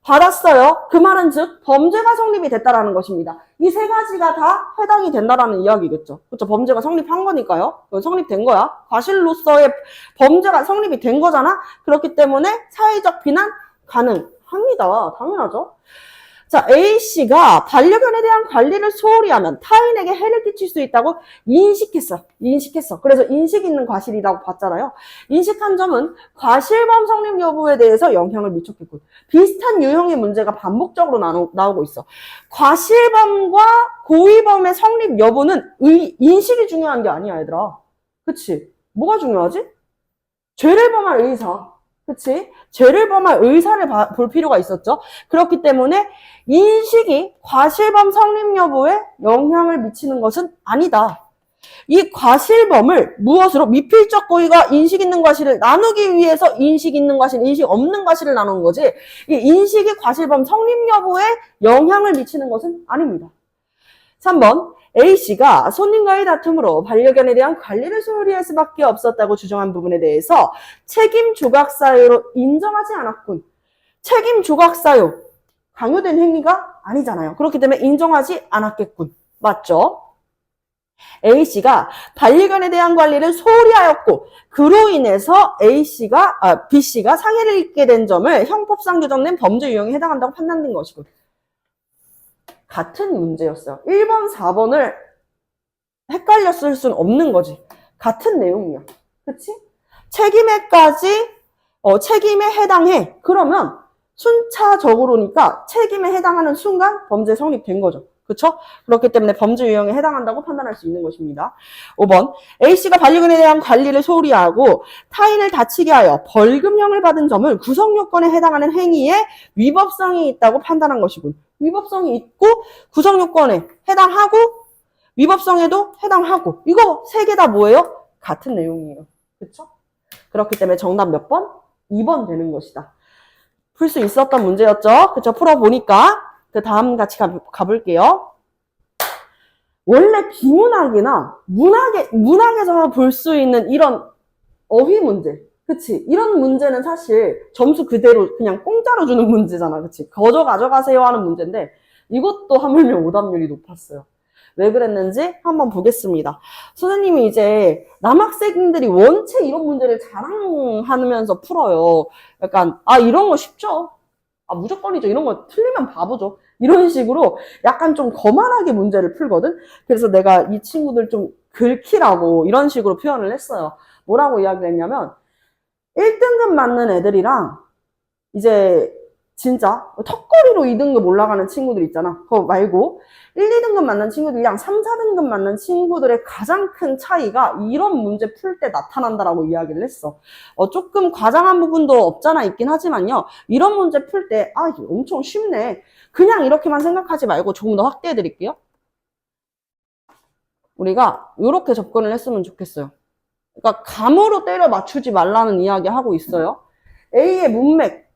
받았어요. 그 말은 즉 범죄가 성립이 됐다라는 것입니다. 이 세 가지가 다 해당이 된다라는 이야기겠죠. 그렇죠? 범죄가 성립한 거니까요. 성립된 거야. 과실로서의 범죄가 성립이 된 거잖아. 그렇기 때문에 사회적 비난 가능합니다. 당연하죠. 자, A씨가 반려견에 대한 관리를 소홀히 하면 타인에게 해를 끼칠 수 있다고 인식했어. 그래서 인식 있는 과실이라고 봤잖아요. 인식한 점은 과실범 성립 여부에 대해서 영향을 미쳤겠군. 비슷한 유형의 문제가 반복적으로 나오고 있어. 과실범과 고의범의 성립 여부는 인식이 중요한 게 아니야, 얘들아. 그치? 뭐가 중요하지? 죄를 범할 의사. 그치? 죄를 범할 의사를 볼 필요가 있었죠. 그렇기 때문에 인식이 과실범 성립 여부에 영향을 미치는 것은 아니다. 이 과실범을 무엇으로? 미필적 고의가 인식 있는 과실을 나누기 위해서 인식 있는 과실, 인식 없는 과실을 나누는 거지. 이 인식이 과실범 성립 여부에 영향을 미치는 것은 아닙니다. 3번. A씨가 손님과의 다툼으로 반려견에 대한 관리를 소홀히 할 수밖에 없었다고 주장한 부분에 대해서 책임 조각 사유로 인정하지 않았군. 책임 조각 사유. 강요된 행위가 아니잖아요. 그렇기 때문에 인정하지 않았겠군. 맞죠? A씨가 반려견에 대한 관리를 소홀히 하였고 그로 인해서 B씨가 상해를 입게 된 점을 형법상 규정된 범죄 유형에 해당한다고 판단된 것이군. 같은 문제였어요. 1번, 4번을 헷갈렸을 수는 없는 거지. 같은 내용이야. 그치? 책임에 해당해. 그러면 순차적으로니까 책임에 해당하는 순간 범죄 성립된 거죠. 그쵸? 그렇기 때문에 범죄 유형에 해당한다고 판단할 수 있는 것입니다. 5번. A씨가 반려견에 대한 관리를 소홀히 하고 타인을 다치게 하여 벌금형을 받은 점을 구성요건에 해당하는 행위에 위법성이 있다고 판단한 것이군. 위법성이 있고 구성요건에 해당하고 위법성에도 해당하고 이거 세 개 다 뭐예요? 같은 내용이에요. 그쵸? 그렇기 때문에 정답 몇 번? 2번 되는 것이다. 풀 수 있었던 문제였죠? 그쵸? 풀어보니까 그 다음 같이 가볼게요. 원래 비문학이나 문학에서 볼 수 있는 이런 어휘 문제. 그치? 이런 문제는 사실 점수 그대로 그냥 공짜로 주는 문제잖아. 그치? 거저 가져가세요 하는 문제인데 이것도 하물며 오답률이 높았어요. 왜 그랬는지 한번 보겠습니다. 선생님이 이제 남학생들이 원체 이런 문제를 자랑하면서 풀어요. 약간 이런 거 쉽죠? 무조건이죠. 이런 거 틀리면 바보죠. 이런 식으로 약간 좀 거만하게 문제를 풀거든? 그래서 내가 이 친구들 좀 긁히라고 이런 식으로 표현을 했어요. 뭐라고 이야기를 했냐면 1등급 맞는 애들이랑 이제 진짜 턱걸이로 2등급 올라가는 친구들 있잖아. 그거 말고 1, 2등급 맞는 친구들이랑 3, 4등급 맞는 친구들의 가장 큰 차이가 이런 문제 풀 때 나타난다라고 이야기를 했어. 조금 과장한 부분도 없잖아 있긴 하지만요. 이런 문제 풀 때 이거 엄청 쉽네. 그냥 이렇게만 생각하지 말고 조금 더 확대해 드릴게요. 우리가 이렇게 접근을 했으면 좋겠어요. 그러니까 감으로 때려 맞추지 말라는 이야기 하고 있어요. A의 문맥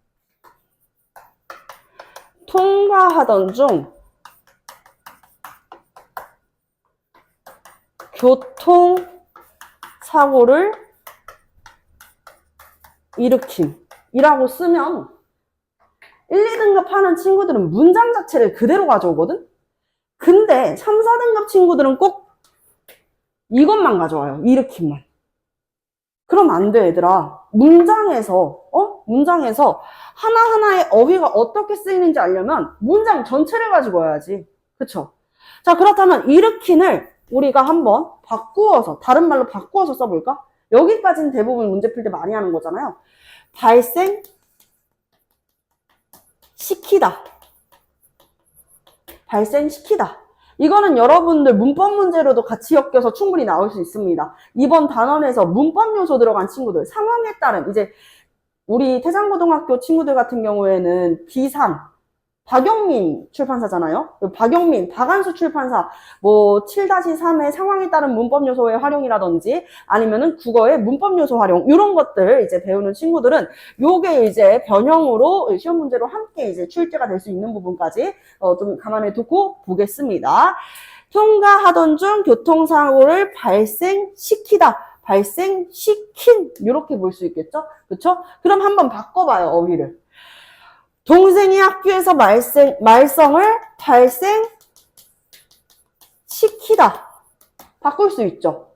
통과하던 중 교통사고를 일으킴 이라고 쓰면 1, 2등급 하는 친구들은 문장 자체를 그대로 가져오거든? 근데 3, 4등급 친구들은 꼭 이것만 가져와요. 일으킴만. 그럼 안 돼, 얘들아. 문장에서 하나하나의 어휘가 어떻게 쓰이는지 알려면 문장 전체를 가지고 와야지. 그쵸? 자, 그렇다면 일으킨을 우리가 한번 다른 말로 바꾸어서 써볼까? 여기까지는 대부분 문제 풀 때 많이 하는 거잖아요. 발생시키다. 이거는 여러분들 문법 문제로도 같이 엮여서 충분히 나올 수 있습니다. 이번 단원에서 문법 요소 들어간 친구들, 상황에 따른 이제 우리 태장고등학교 친구들 같은 경우에는 박영민 출판사잖아요. 박한수 출판사 7-3의 상황에 따른 문법 요소의 활용이라든지 아니면은 국어의 문법 요소 활용 이런 것들 이제 배우는 친구들은 요게 이제 변형으로 시험 문제로 함께 이제 출제가 될 수 있는 부분까지 좀 감안해 두고 보겠습니다. 통과하던 중 교통사고를 발생시킨 이렇게 볼 수 있겠죠? 그렇죠? 그럼 한번 바꿔봐요, 어휘를. 동생이 학교에서 말썽을 발생시키다. 바꿀 수 있죠.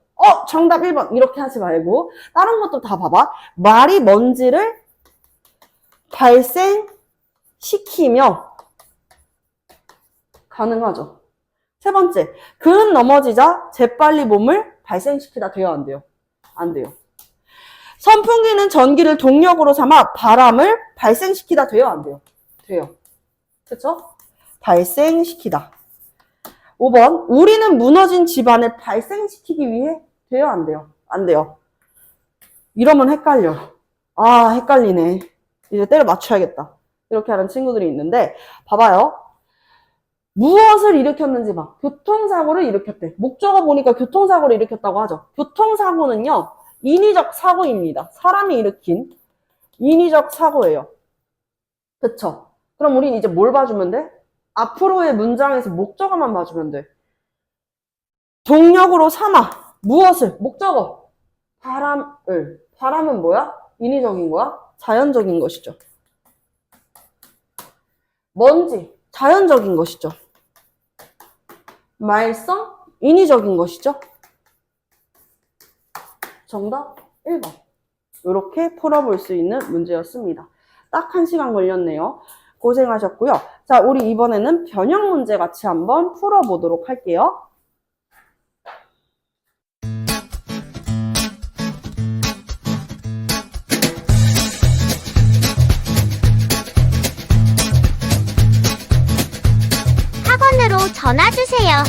정답 1번. 이렇게 하지 말고 다른 것도 다 봐봐. 말이 먼지를 발생시키며 가능하죠. 세 번째. 그는 넘어지자 재빨리 몸을 발생시키다. 돼요, 안 돼요? 안 돼요. 선풍기는 전기를 동력으로 삼아 바람을 발생시키다. 돼요, 안 돼요? 돼요. 그쵸? 발생시키다. 5번. 우리는 무너진 집안을 발생시키기 위해 돼요, 안 돼요? 안 돼요. 이러면 헷갈려. 헷갈리네. 이제 때려 맞춰야겠다. 이렇게 하는 친구들이 있는데 봐봐요. 무엇을 일으켰는지 봐. 교통사고를 일으켰대. 목적어 보니까 교통사고를 일으켰다고 하죠. 교통사고는요. 인위적 사고입니다. 사람이 일으킨 인위적 사고예요. 그쵸? 그럼 우린 이제 뭘 봐주면 돼? 앞으로의 문장에서 목적어만 봐주면 돼. 동력으로 삼아. 무엇을? 목적어. 바람을. 바람은 뭐야? 인위적인 거야? 자연적인 것이죠. 먼지. 자연적인 것이죠. 말썽. 인위적인 것이죠. 정답 1번. 이렇게 풀어볼 수 있는 문제였습니다. 딱 1시간 걸렸네요. 고생하셨고요. 자, 우리 이번에는 변형 문제 같이 한번 풀어보도록 할게요. 학원으로 전화 주세요.